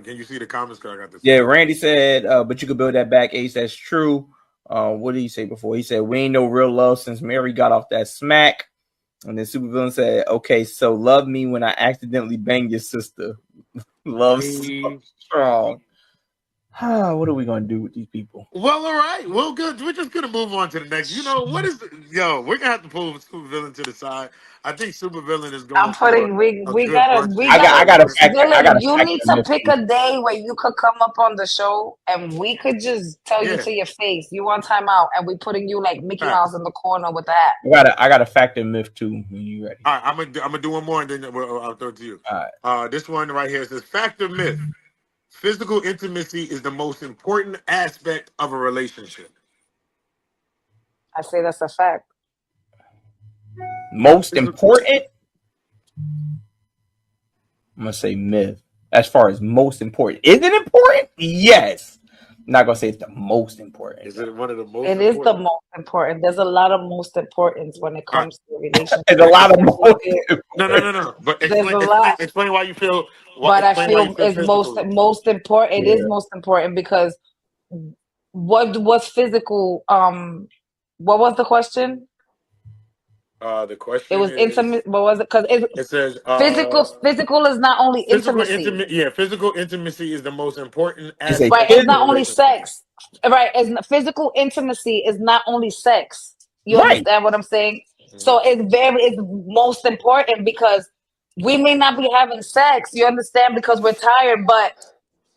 Can you see the comments? 'Cause I got this. Yeah, Randy said, but you could build that back, Ace. That's true. What did he say before? He said, we ain't no real love since Mary got off that smack. And then Supervillain said, okay, so love me when I accidentally bang your sister. Love so Hey. strong. What are we going to do with these people? Well, all right. Well, good. We're just gonna move on to the next. You know what is? We're gonna have to pull Supervillain to the side. I think Supervillain is going I'm through putting a good we brunching I gotta got a moment. fact. I got Villain, a you fact need in to this pick too. a day where you could come up on the show and we could just tell you Yeah. to your face, you want time out, and we putting you like Mickey Mouse Facts. in the corner with that. I got a fact and myth too. When you ready? All right. I'm gonna do one more and then I'll throw it to you. All right. This one right here says fact or myth. Physical intimacy is the most important aspect of a relationship. I say that's a fact. Most Physical, important. I'm gonna say myth. As far as most important, is it important? Yes. I'm not gonna say it's the most important is though. it one of the most It is the important? most important. There's a lot of most importance when it All right. comes to a relationship. There's a lot of I just most feel important. No. But there's a lot, explain why you feel. but I Explain why you feel feel it's physically. most important. It is Yeah. most important because what was physical? What was the question? The It question was is. intimate. What was it? Because it's It says physical is not only physical intimacy, intimate. Yeah, physical intimacy is the most important It's a right? aspect It's of a not physical. only relationship. sex, right? Physical intimacy is not only sex. You Right. understand what I'm saying? Mhm. So it's most important because we may not be having sex. You understand because we're tired, but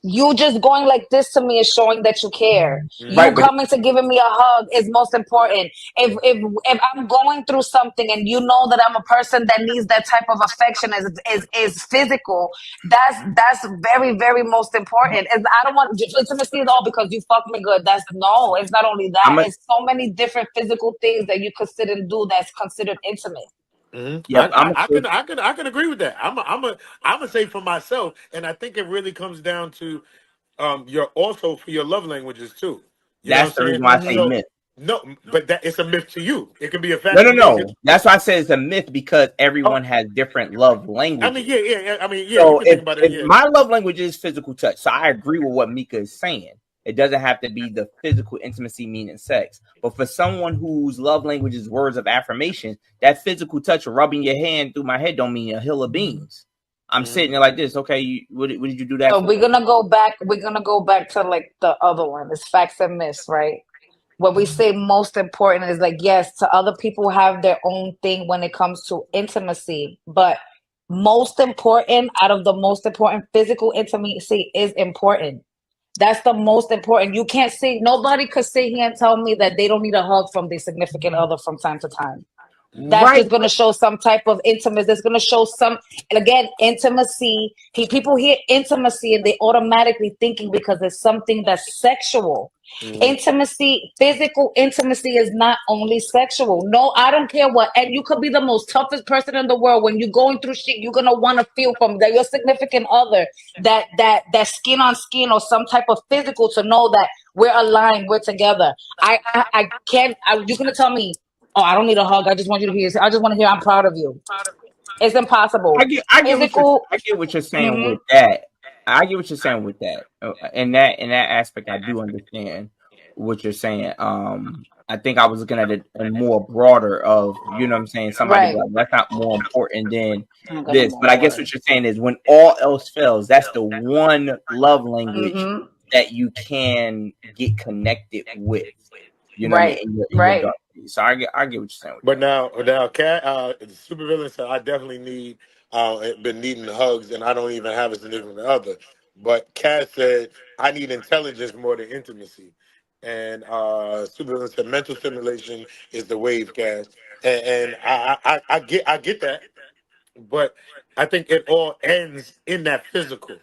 you just going like this to me is showing that you care. You Right. But coming to giving me a hug is most important. If I'm going through something and you know that I'm a person that needs that type of affection is physical, that's very, very most important. And I don't want intimacy is all because you fuck me good. That's no, it's not only that. I'm a It's so many different physical things that you could sit and do that's considered intimate. yep. I'm a I can agree with that. I'm gonna say for myself, and I think it really comes down to your also for your love languages too. You know that's what the I'm reason saying? why I say hmm So myth. No, but that it's a myth to you. It can be a fact to me. No. That's why I said it's a myth because everyone has different love languages. I mean, yeah. You So can think about it. if Yeah. my love language is physical touch, so I agree with what Mika is saying. It doesn't have to be the physical intimacy meaning sex. But for someone whose love language is words of affirmation, that physical touch rubbing your hand through my head don't mean a hill of beans. I'm sitting there like this. Okay, what did you do that So for? we're gonna go back. We're gonna go back to like the other one. It's facts and myths, right? What we say most important is like, yes, to other people have their own thing when it comes to intimacy, but most important out of the most important, physical intimacy is important. That's the most important. You can't say nobody could sit here and tell me that they don't need a hug from their significant other from time to time. That's Right. just going to show some type of intimacy. That's going to show some, and again, intimacy. People hear intimacy and they automatically thinking because it's something that's sexual. Intimacy, physical intimacy is not only sexual. No, I don't care what. And you could be the most toughest person in the world. When you're going through shit, you're gonna want to feel from that your significant other, that skin on skin or some type of physical to know that we're aligned, we're together. I can't. You're gonna tell me, oh, I don't need a hug. I just want you to hear. I just want to hear I'm proud of you. It's impossible. I Physical. get what you're saying Mhm. with that. I get what you're saying with that. In that aspect, I do understand what you're saying. I think I was looking at it in more broader of, you know what I'm saying, somebody Right. like that's not more important than I'm gonna this. move But I guess forward. what you're saying is when all else fails, that's the one love language Hmm. that you can get connected with. You know what I mean? Right. In your Right. dark days. So I get what you're saying with But that. now, Cat, supervillain said I definitely need, been needing hugs, and I don't even have a significant other. But Cat said I need intelligence more than intimacy, and supervillain said mental stimulation is the wave, Cat, and I get that, but I think it all ends in that physical.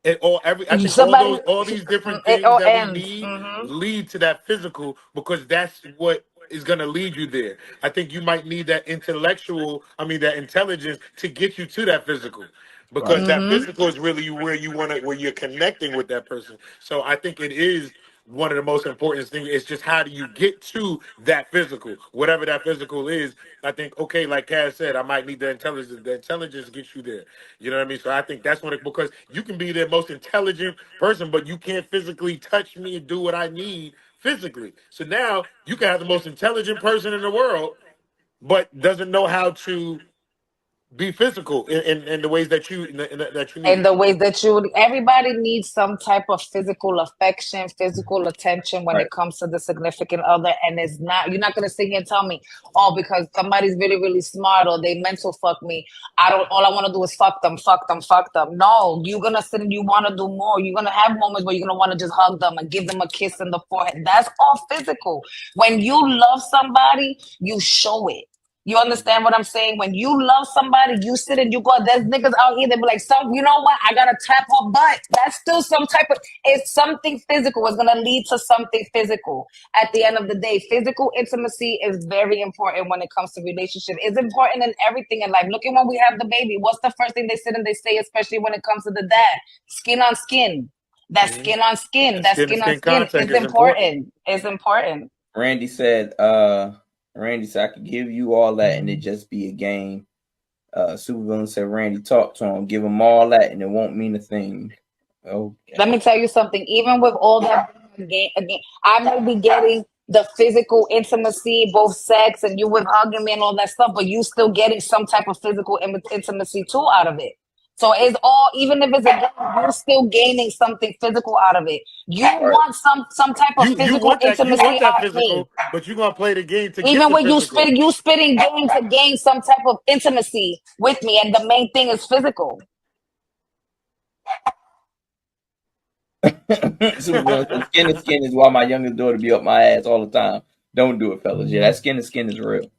I think Somebody. all these different It things all that we ends. need Hmm. lead to that physical because that's what is going to lead you there. I think you might need that intelligence to get you to that physical, because Right. that Hmm. physical is really where you're connecting with that person. So I think it is one of the most important things. It's just how do you get to that physical, whatever that physical is. I think, okay, like Cass said, I might need the intelligence. The intelligence gets you there. You know what I mean? So I think that's because you can be the most intelligent person, but you can't physically touch me and do what I need physically. So now you can have the most intelligent person in the world, but doesn't know how to be physical in the ways that that you In need. the ways that everybody needs some type of physical affection, physical attention when Right. it comes to the significant other. And you're not going to sit here and tell me, oh, because somebody's really, really smart or they mental fuck me. All I want to do is fuck them, fuck them, fuck them. No, you're going to sit and you want to do more. You're going to have moments where you're going to want to just hug them and give them a kiss in the forehead. That's all physical. When you love somebody, you show it. You understand what I'm saying? When you love somebody, you sit and you go, there's niggas out here that be like, you know what? I gotta tap her butt. That's still some type of, it's something physical. It's gonna lead to something physical. At the end of the day, physical intimacy is very important when it comes to relationship. It's important in everything in life. Look at when we have the baby. What's the first thing they sit and they say, especially when it comes to the dad? Skin on skin. That Mhm. skin on skin. That Skin to skin on skin skin contact is is important. important. It's important. Randy said, I could give you all that and it just be a game. Supervillain said, Randy, talk to him, give him all that, and it won't mean a thing. Okay. Let me tell you something. Even with all that again, I may be getting the physical intimacy, both sex and you with hugging me and all that stuff, but you still getting some type of physical intimacy too out of it. So it's all, even if it's a game, you're still gaining something physical out of it. You Right. want some type of You physical want intimacy that out of me. physical, but you're gonna play the game to get Even the when physical. you spitting game to gain some type of intimacy with me, and the main thing is physical. Supervillain said, skin to skin is why my youngest daughter be up my ass all the time. Don't do it, fellas. Yeah, that skin to skin is real.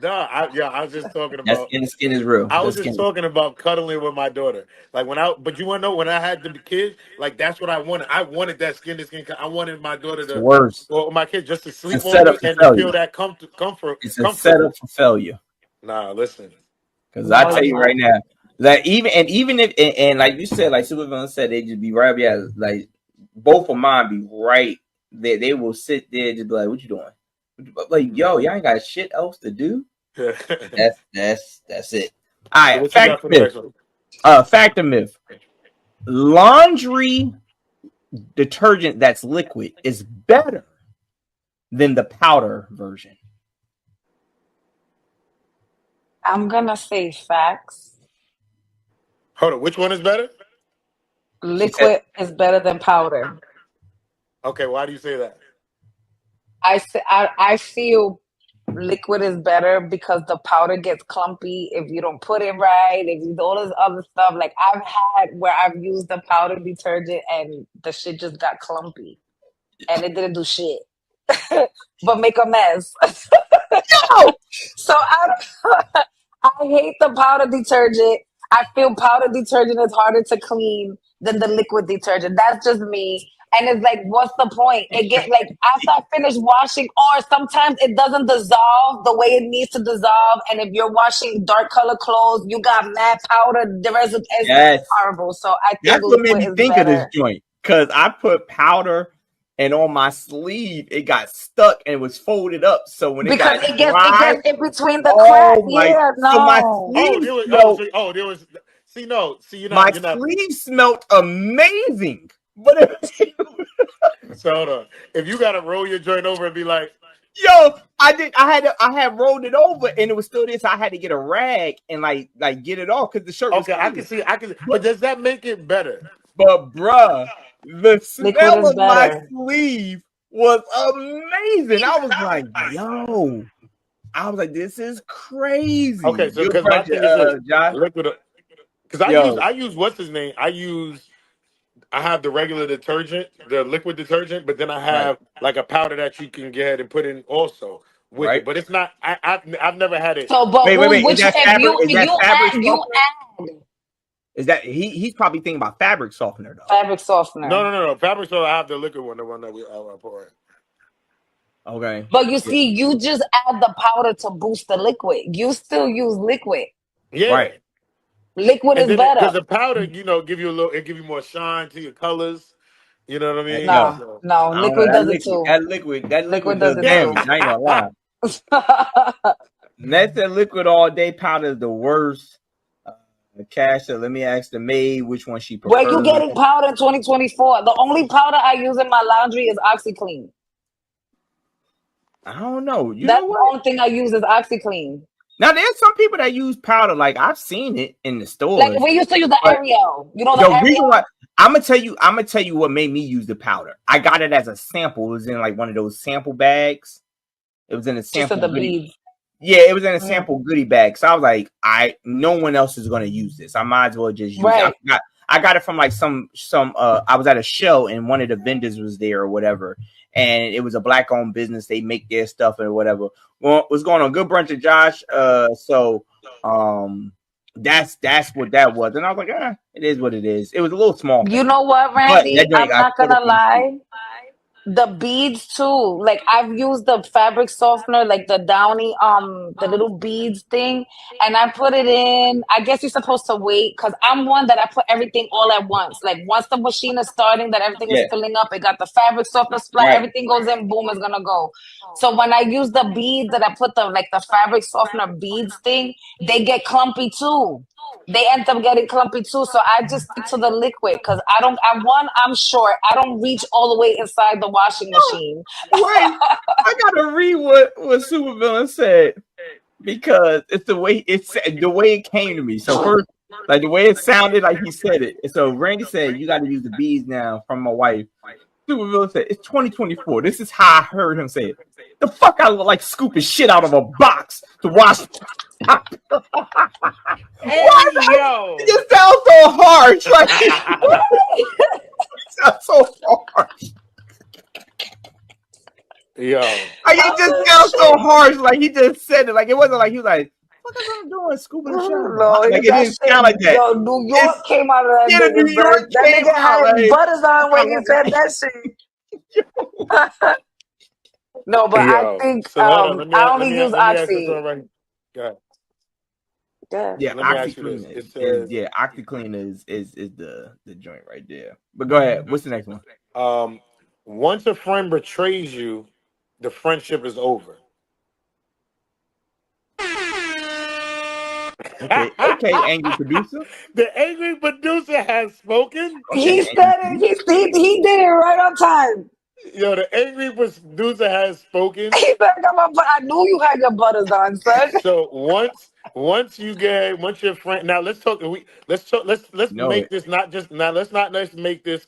Nah, I was just talking That about. skin to skin is real. I That was just skin. talking about cuddling with my daughter. Like but you want to know when I had the kids, like that's what I wanted. I wanted that skin to skin. I wanted my daughter It's the to, worst. or my kids just to It's sleep a on me setup for and failure. feel that comfort, It's a comfort. setup for failure. Nah, listen. Because I No, tell it's you not. right now, like even if and like you said, like Supervillain said, they just be right. Yeah, like both of mine be right. They will sit there just be like, "What you doing?" Like, yo, y'all ain't got shit else to do. So That's it. All right, what you got for the next one? fact or myth. Laundry detergent that's liquid is better than the powder version. I'm gonna say facts. Hold on, which one is better? She said, Liquid is better than powder. Okay, why do you say that? I feel liquid is better because the powder gets clumpy if you don't put it right, if you do all this other stuff. Like I've had where I've used the powder detergent and the shit just got clumpy and it didn't do shit but make a mess. So I hate the powder detergent. I feel powder detergent is harder to clean than the liquid detergent. That's just me. And it's like, what's the point? It get like after I finish washing, or sometimes it doesn't dissolve the way it needs to dissolve. And if you're washing dark color clothes, you got matte powder. The rest is yes. horrible. So I think That's what made liquid me is think of this better. joint. Because I put powder and on my sleeve, it got stuck and it was folded up. So when it Because got it dry, gets in between the crack. oh my! Yeah, So my no. Oh, sleeve there was. smelled. There was. See, no. See, My you're not. sleeve smelled amazing, but it, So hold on. If you gotta roll your joint over and be like, yo, I had rolled it over and it was still this. So I had to get a rag and like get it off because the shirt was okay, clean. I can. But does that make it better? But bruh, the Liquid smell is of my better. sleeve was amazing. I was like, yo. I was like, this is crazy. Okay, so Good because my bunch thing is this Josh. liquid. Because Yo, I use what's his name? I have the regular detergent, the liquid detergent, but then I right, have like a powder that you can get ahead and put in also with it. right. But it's not. I've never had it. So, but Wait. Is which that if fabric? you Is that fabric you softener? add Is that he's probably thinking about fabric softener though. fabric No, softener, no, no, no. Fabric soda. I have the liquid one, the one that I pour in. Okay. but you Yeah. see, you just add the powder to boost the liquid. You still use liquid. Yeah, Right. Liquid and is then because better. the powder, give you a little, it give you more shine to your colors. You know what I mean? Yo, No, So. no, I don't know liquid does it too. that liquid Liquid does does it Yeah. damage. too. I ain't gonna lie. That's that liquid all day powder is the worst. Cash said, let me ask the maid which one she Where you prefers. getting powder in 2024? The only powder I use in my laundry is OxyClean. I don't know. You know That's the what? only thing I use is OxyClean. Now there's some people that use powder. Like I've seen it in the Like stores. we used to use the But Ariel. You know the the reason why Ariel? I'm gonna tell you what made me use the powder. I got it as a sample. It was in like one of those sample bags. It was in a She said sample the goodie. beads. Yeah, it was in a Mm, sample goodie bag. So I was like, no one else is gonna use this. I might as well just use it. right. I got it from like some I was at a show and one of the vendors was there or whatever. And it was a black owned business. They make their stuff or whatever. Well, what's going on? Good brunch of Josh. So that's what that was. And I was like, it is what it is. It was a little small You thing. know what, But Randy? that joint I'm got not put up gonna on the street. lie. The beads too. Like I've used the fabric softener, like the downy, the little beads thing, and I put it in. I guess you're supposed to wait because I'm one that I put everything all at once. Like once the machine is starting, that everything is Yeah, filling up. It got the fabric softener splat. right. Everything goes in. Boom, it's gonna go. So when I use the beads that I put the fabric softener beads thing, they get clumpy too. They end up getting clumpy too. So I just stick to the liquid because I'm short. I don't reach all the way inside the washing machine. Wait, I gotta read what Supervillain said because it's the way it came to me. So first, like the way it sounded like he said it. And so Randy said, "You got to use the bees now." From my wife, Supervillain said, "It's 2024. This is how I heard him say it. The fuck I look like scooping shit out of a box to wash." Hey Why? yo. It just sounds so harsh. Like it sounds so harsh. Yo. Like it just Oh, sounds so shit. harsh. Like he just said it. Like it wasn't like he was like, "What is I'm doing? Scooping a shit out of a box." No, Like it that didn't shit, sound like that. yo, New York It's came out of that yeah, the New nigga, bro. York That came nigga out. had Like butters on I when he look said that shit. No, but I Yo. think So hold on. I only use Let me ask this Oxy. one right. Go ahead. Yeah. yeah, Let me ask you this. OxyClean It is says, yeah, OxyClean is the joint right there. But go ahead. What's the next one? once a friend betrays you, the friendship is over. Okay, angry producer. The angry producer has spoken. He Okay, said angry it. producer. He did it right on time. Yo, the angry producer has spoken. He said, "Come on, but I knew you had your butters on, son." So once your friend, now let's talk. Let's No, make this not just now. Let's make this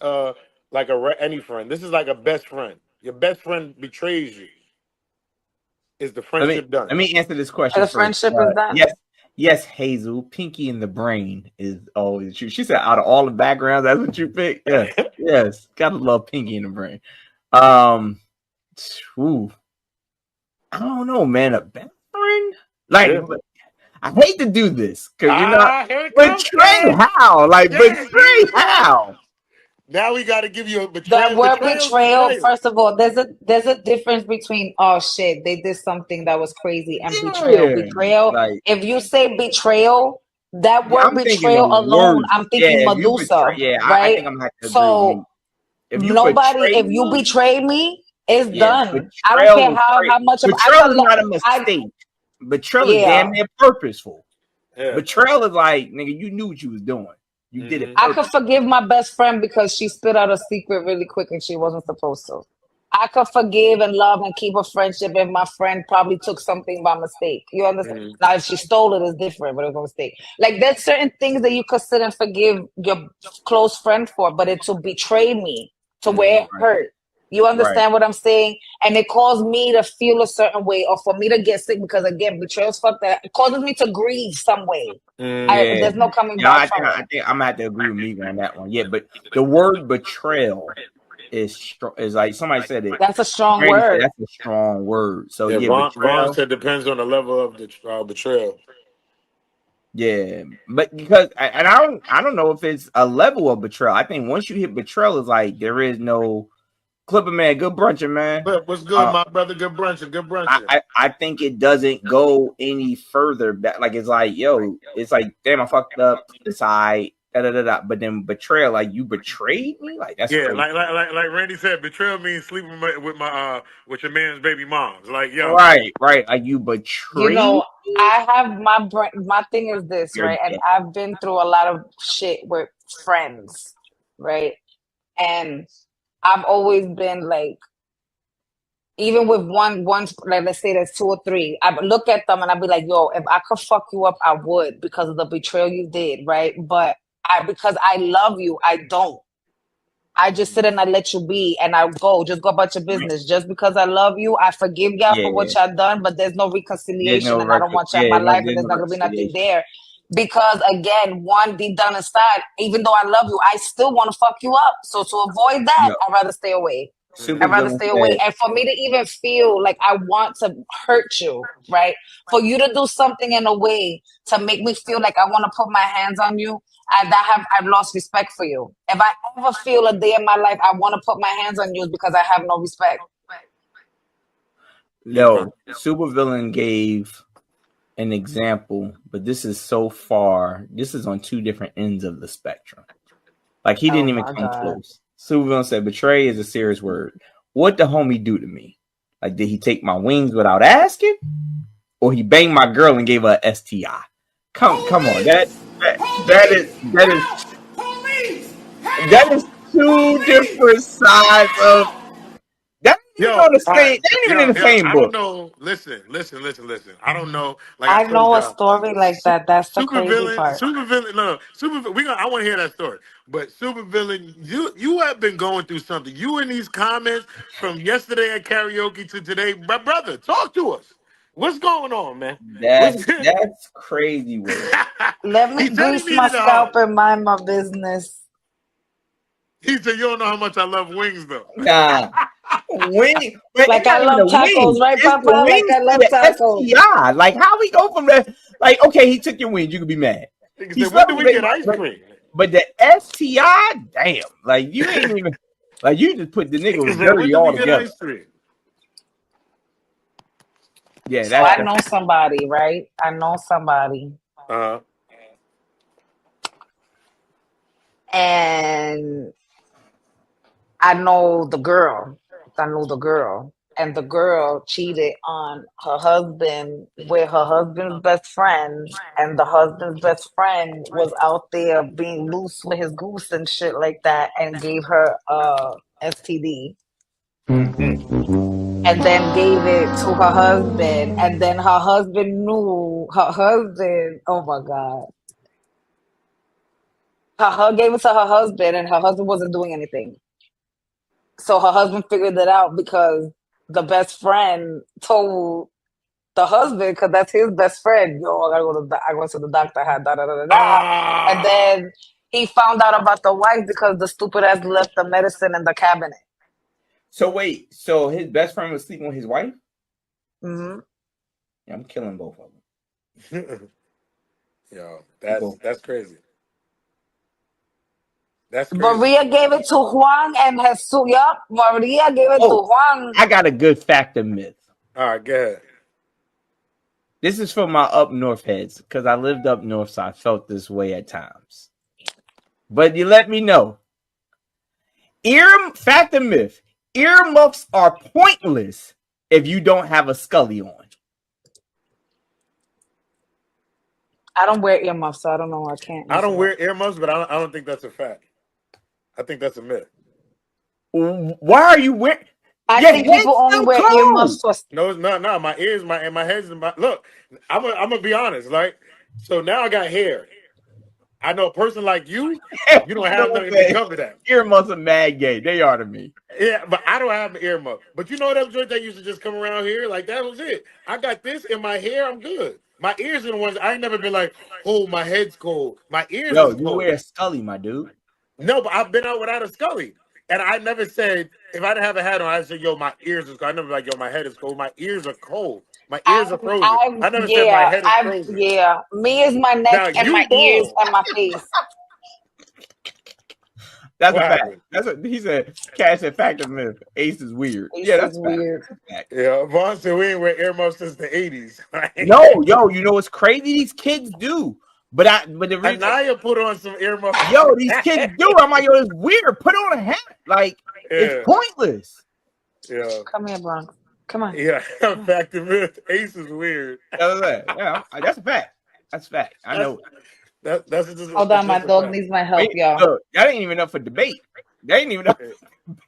like any friend. This is like a best friend. Your best friend betrays you. Is the let me friendship done? let me answer this The question first. friendship is done. Yes, Hazel. Pinky in the brain is always true. She said, out of all the backgrounds, that's what you picked. Yes. Gotta love Pinky in the brain. Ooh, I don't know, man. A best friend? Like, Yeah. I hate to do this because you're not Here it comes, betray Ken. how? Like, Yes, here betray it comes. how? Now we got to give you a The betrayal. word Betrayal's betrayal, betrayal. first of all, there's a difference between oh shit, they did something that was crazy and betrayal. Yeah. Betrayal, Like, if you say betrayal, that yeah, word I'm thinking the betrayal alone, worst. I'm Yeah, thinking if you betray, Medusa, I right? think I'm gonna have to agree with So you. If you nobody, betray if you me, betray me, it's yeah, done. I don't betrayal care is how much of I betrayal could is not a I mistake. Betrayal is damn yeah. near purposeful. Yeah. Betrayal is like, nigga, you knew what you was doing. You did it I could purposely. forgive my best friend because she spit out a secret really quick and she wasn't supposed to. I could forgive and love and keep a friendship if my friend probably took something by mistake. You understand? Now, if she stole it, it's different, but it was a mistake. Like, there's certain things that you could sit and forgive your close friend for, but it to betray me to where it Right. hurt. You Right. understand what I'm saying? And it caused me to feel a certain way or for me to get sick because, again, betrayal's fucked that. It causes me to grieve some way. Yeah. There's no coming Yeah, back I from think it. I'm gonna have to agree with Megan on that one. Yeah, but the word betrayal is like somebody said it. That's a strong Randy said word. that's a strong word. So Yeah. yeah, Vaughn betrayal. said depends on the level of the betrayal. Yeah, but because and I don't know if it's a level of betrayal. I think once you hit betrayal, is like there is no clipper man. Good brunching, man. But what's good, my brother? Good brunching. Good brunching. I think it doesn't go any further back. Like it's like, yo, it's like, damn, I fucked up. It's But then betrayal, like you betrayed me, like that's Yeah, crazy. like Randy said, betrayal means sleeping with your man's baby moms. Like, yo, Right. Like you You betrayed know, me. I have my brain. My thing is this, You're right? And dead. I've been through a lot of shit with friends, right? And I've always been like, even with one, like let's say there's two or three, I look at them and I'd be like, yo, if I could fuck you up, I would because of the betrayal you did, right? But because I love you, I don't. I just sit and I let you be and I just go about your business. Just because I love you, I forgive y'all for what Yeah. y'all done, but there's no There's reconciliation no and I don't record. want y'all in Yeah. my No. life and There's there's no not gonna be nothing reconciliation. there. Because again, one deep down inside, even though I love you, I still want to fuck you up. So to avoid that, Yo, I'd rather stay away. super I'd rather villain stay away. said, And for me to even feel like I want to hurt you, right? For you to do something in a way to make me feel like I want to put my hands on you, I've lost respect for you. If I ever feel a day in my life I want to put my hands on you, it's because I have no respect. okay. yo, super villain gave an example, but this is so far. This is on two different ends of the spectrum. Like he Oh didn't even my come God. close. Supervillain said, "Betray is a serious word. What the homie do to me? Like, did he take my wings without asking, or he banged my girl and gave her a STI? Come on, that is two different sides of that. Ain't even Yo, on the all same. right, That ain't even in the yo, same I don't book. know. Listen. I don't know. Like I I told know a y'all, story like that. That's the crazy part. super villain. No, super. I want to hear that story. But super villain, you have been going through something. You in these comments from yesterday at karaoke to today, my brother. Talk to us. What's going on, man? What's That's crazy work. Let He me said he grease my needed a hug. scalp and mind my business. He said you don't know how much I love wings, though. Nah, wing, but it's Like I not even love the tacos, wings. right, It's the Papa? Like wings I to love the tacos. STI. Like how we go from that? Like okay, he took your wings. You could be mad. He He said, when slept do with we baby, get ice but, cream? but the STI, damn, like you ain't even like you just put the nigga He with said, when dirty do we all get together. ice cream? Yeah, So I know somebody, right? I know somebody. Uh, And I know the girl. I know the girl. and the girl cheated on her husband with her husband's best friend, and the husband's best friend was out there being loose with his goose and shit like that, and gave her STD, and then gave it to her husband, and then her husband knew her husband. Oh my god. Gave it to her husband, and her husband wasn't doing anything. So her husband figured it out because the best friend told the husband, because that's his best friend. Yo, I go to the doctor. I had da da da da da. And Ah, then he found out about the wife because the stupid ass left the medicine in the cabinet. So wait, so his best friend was sleeping with his wife? Hmm. Yeah, I'm killing both of them. yo, that's crazy. That's crazy. Maria gave it to Juan and Jesus. Yup, Maria gave it to Juan. I got a good fact of myth. All right, go ahead. This is for my up north heads because I lived up north, so I felt this way at times. But you let me know. Fact of myth: earmuffs are pointless if you don't have a Scully on. I don't wear earmuffs, so I don't know. I can't. I don't answer wear that. earmuffs, but I don't think that's a fact. I think that's a myth. Why are you wearing? I Your think head's people only still wear cold. earmuffs for. No, it's not. No, my ears, my head's in my look. I'm gonna be honest. Like, so now I got hair. I know a person like you don't have nothing to cover that. Earmuffs are mad gay. They are to me. Yeah, but I don't have an earmuff. But you know that joint that used to just come around here? Like, that was it. I got this in my hair. I'm good. My ears are the ones I ain't never been like, oh, my head's cold. My ears Yo, is you cold. wear a Scully, my dude. No, but I've been out without a Scully. And I never said, if I didn't have a hat on, I'd say, yo, my ears is cold. I never like, yo, my head is cold. My ears are cold. My ears are frozen. I never said my head is frozen. Me is my neck Now, and you my ears bald. and my face. That's What a fact. happened? That's what he said. Cash said fact of myth. Ace is weird. Ace Yeah, that's is a fact. weird. That's a fact. Yeah, Vaughn said we ain't wear earmuffs since the 80s. No, yo, you know what's crazy? These kids do. But the reason, Anaya put on some earmuffs. yo, these kids do. I'm like, yo, it's weird. Put on a hat. Like, it's pointless. Yeah. Come here, Bronx. Come on. Yeah, fact of myth. Ace is weird. Yeah, that's a fact. That's a fact. I know. That's just, Hold on, my dog needs my help, y'all. Look, that ain't even up for debate. They ain't even up for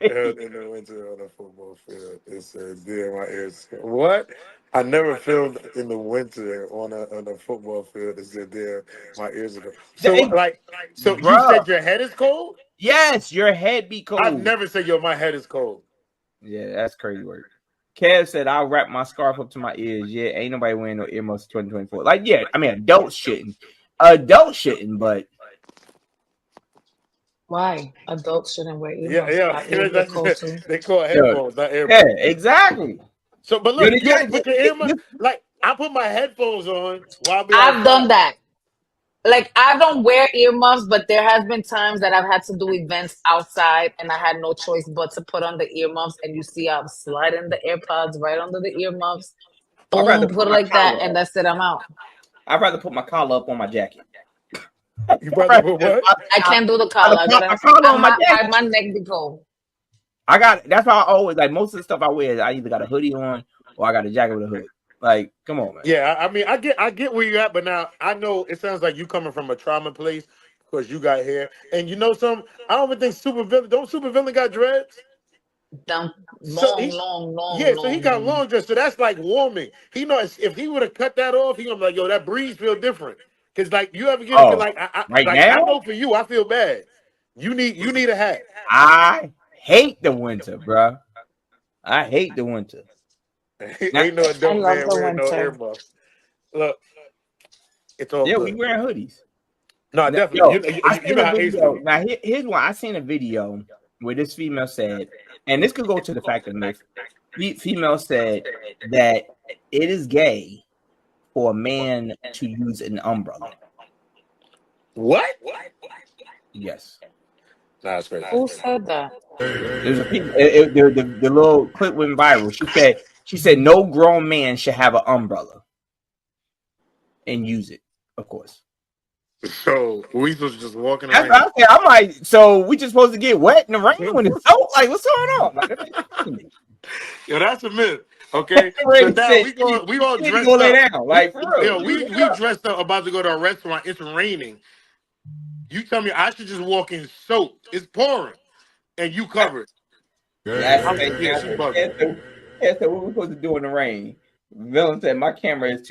debate. In the winter on the football field. It said, "Dear my ears." What? I never filmed in the winter on a football field. It said, "Dear my ears are." So so you said your head is cold? Yes, your head be cold. I've never said, "Yo, my head is cold." Yeah, that's crazy work. Kev said, "I'll wrap my scarf up to my ears." Yeah, ain't nobody wearing no earmuffs 2024. Like, yeah, I mean, adults shouldn't, but Why? Adults shouldn't wear Yeah, earmuffs. yeah. They call it Yo, headphones, not earbuds. yeah, exactly. So, but look, you ever put your earmuffs? Like, I put my headphones on while I be I've outside. done that. Like, I don't wear earmuffs, but there has been times that I've had to do events outside and I had no choice but to put on the earmuffs, and you see I'm sliding the AirPods right under the earmuffs. Boom, put it like that, and that's it, I'm out. I'd rather put my collar up on my jacket. You rather put what? I can't do the collar. My neck be cold. That's why I always, like, most of the stuff I wear, I either got a hoodie on or I got a jacket with a hood. Like, come on, man. Yeah, I mean, I get where you're at, but now I know it sounds like you coming from a trauma place because you got hair, and you know some. I don't even think Supervillain got dreads. Long. Yeah, so he got long dreads, so that's like warming. He knows if he would have cut that off, he gonna be like, yo, that breeze feel different. Cause like you ever get into like I know for you, I feel bad. You need a hat. I hate the winter, bro. I hate the winter. Ain't no adult man wearing no earmuffs. Look, it's all good. We wearing hoodies. No, definitely. You know how Ace do. Now, here's one. I seen a video where this female said, and this could go to the fact of myth. Female said that it is gay for a man to use an umbrella. What? Yes. That's crazy. Who said that? There's the little clip went viral. She said no grown man should have an umbrella and use it, of course. So we supposed to just walking around? I'm like, so we just supposed to get wet in the rain when it's so like, what's going on? Like, Yo, that's a myth. Okay, so Ray now said, we all "You need to dressed go lay up. down." Like for real. We dressed up about to go to a restaurant. It's raining. You tell me I should just walk in soaked. It's pouring, and you covered. Last I'm night, yeah, she bugging. so what we supposed to do in the rain? Villain said my camera is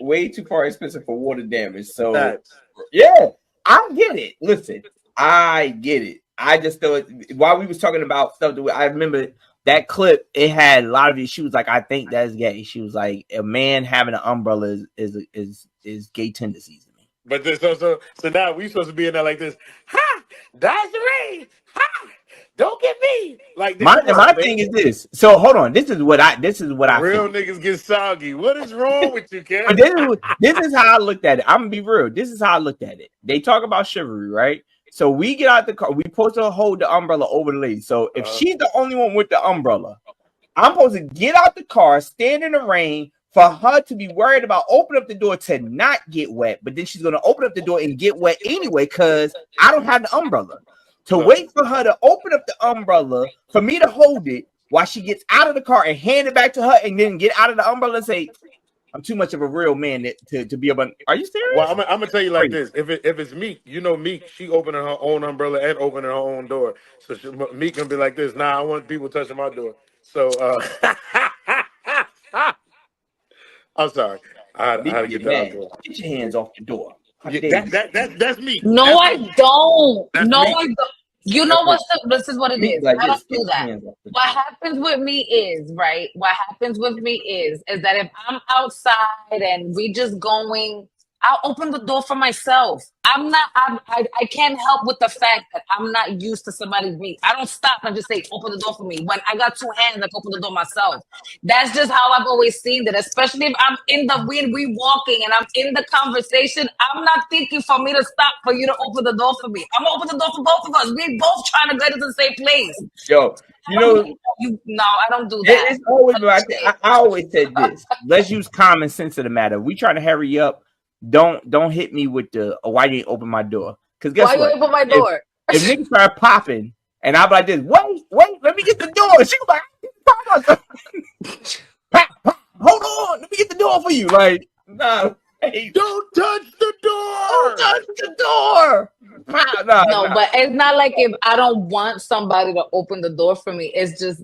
way too far expensive for water damage. So Facts. yeah, I get it. Listen, I get it. I just thought while we was talking about stuff, I remember that clip. It had a lot of these. She was like, "I think that's gay." She was like, "A man having an umbrella is gay tendencies to me." But this, so now we supposed to be in there like this. Ha! That's the rain. Ha! Don't get me. Like My thing is this. So hold on. This is what I real feel. niggas get soggy. What is wrong with you, kid? But this is how I looked at it. I'm gonna be real. This is how I looked at it. They talk about chivalry, right? So we get out the car. We supposed to hold the umbrella over the lady. So if she's the only one with the umbrella, I'm supposed to get out the car, stand in the rain, for her to be worried about opening up the door to not get wet, but then she's gonna open up the door and get wet anyway because I don't have the umbrella. To wait for her to open up the umbrella for me to hold it while she gets out of the car and hand it back to her and then get out of the umbrella and say, I'm too much of a real man to be able. Are you serious? Well, I'm gonna tell you like this: if it's Meek, you know Meek, she opening her own umbrella and opening her own door. So Meek gonna be like this. Nah, I want people touching my door. So I'm sorry. I had to get that out there. Get your hands off the door. That's me. No, that's I me. don't. That's No, me. I don't. You know this is what it is. Like I don't this. do that. What happens with me is, right? What happens with me is that if I'm outside and we just going, I'll open the door for myself. I can't help with the fact that I'm not used to somebody's meat. I don't stop and just say, open the door for me. When I got two hands, I can open the door myself. That's just how I've always seen it, especially if I'm in the wind, we walking and I'm in the conversation. I'm not thinking for me to stop for you to open the door for me. I'm gonna open the door for both of us. We both trying to get to the same place. Yo, No, I don't do that. It's always I always said this. Let's use common sense of the matter. We trying to hurry up. Don't hit me with the why you ain't open my door. Because guess what? Why you open my door? If niggas start popping and I'm like this, wait, let me get the door. She was like, pop, hold on, let me get the door for you. Like, no, hey, don't touch the door. Don't touch the door. No, but it's not like if I don't want somebody to open the door for me. It's just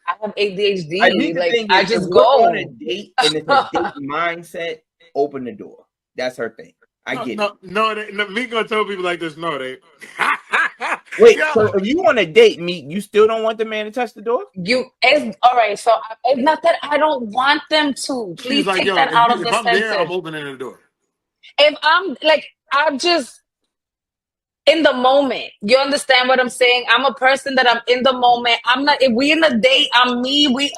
I have ADHD. I just go on a date and it's a date mindset. Open the door. That's her thing. I get it. No, me gonna tell people like this. No, they. Wait, so if you want a date, me, you still don't want the man to touch the door? It's all right. So it's not that I don't want them to. Please take that out of the sentence. If I'm there, I'm opening the door. If I'm just in the moment. You understand what I'm saying? I'm a person that I'm in the moment. I'm not, if we in a date, I'm me, we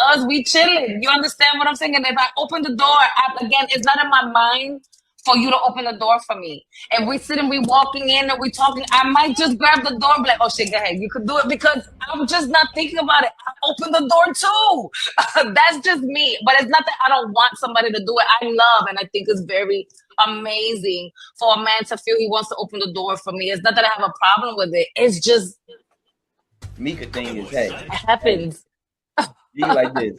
chilling. You understand what I'm saying? And if I open the door, again, it's not in my mind for you to open the door for me. If we sitting, we walking in and we talking, I might just grab the door and be like, oh shit, go ahead. You could do it because I'm just not thinking about it. I open the door too. That's just me. But it's not that I don't want somebody to do it. I love, and I think it's very amazing for a man to feel he wants to open the door for me. It's not that I have a problem with it. It's just Mika thing is, hey, it happens. Be like this.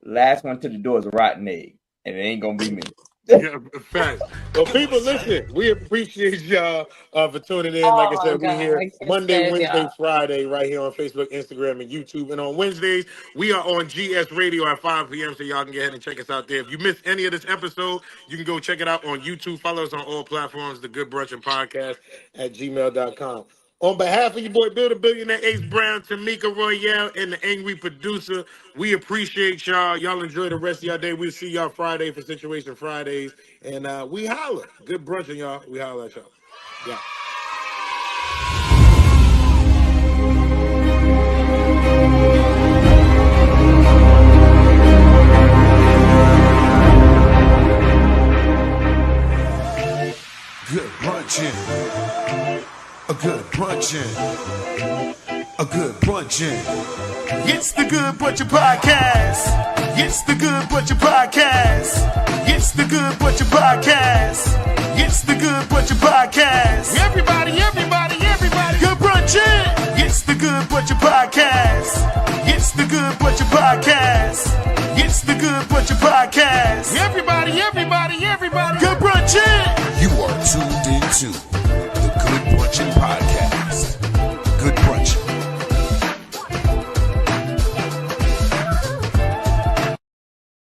Last one to the door is a rotten egg, and it ain't gonna be me. Yeah, facts. Well, people, listen, we appreciate y'all for tuning in. Like I said, we here Monday, Wednesday, Friday, right here on Facebook, Instagram, and YouTube. And on Wednesdays, we are on GS Radio at 5 p.m., so y'all can get ahead and check us out there. If you missed any of this episode, you can go check it out on YouTube. Follow us on all platforms, The Good Brunchin Podcast at gmail.com. On behalf of your boy, Bill the Billionaire, Ace Brown, Tamika Royale, and the Angry Producer, we appreciate y'all. Y'all enjoy the rest of y'all day. We'll see y'all Friday for Situation Fridays. And we holler. Good brunching, y'all. We holler at y'all. Yeah. Good brunching. A good brunching. A good brunching. It's the Good Brunchin Podcast. It's the Good Brunchin Podcast. It's the Good Brunchin Podcast. It's the Good Brunchin Podcast. Everybody. Good brunching. It's the Good Brunchin Podcast. It's the Good Butcher Podcast.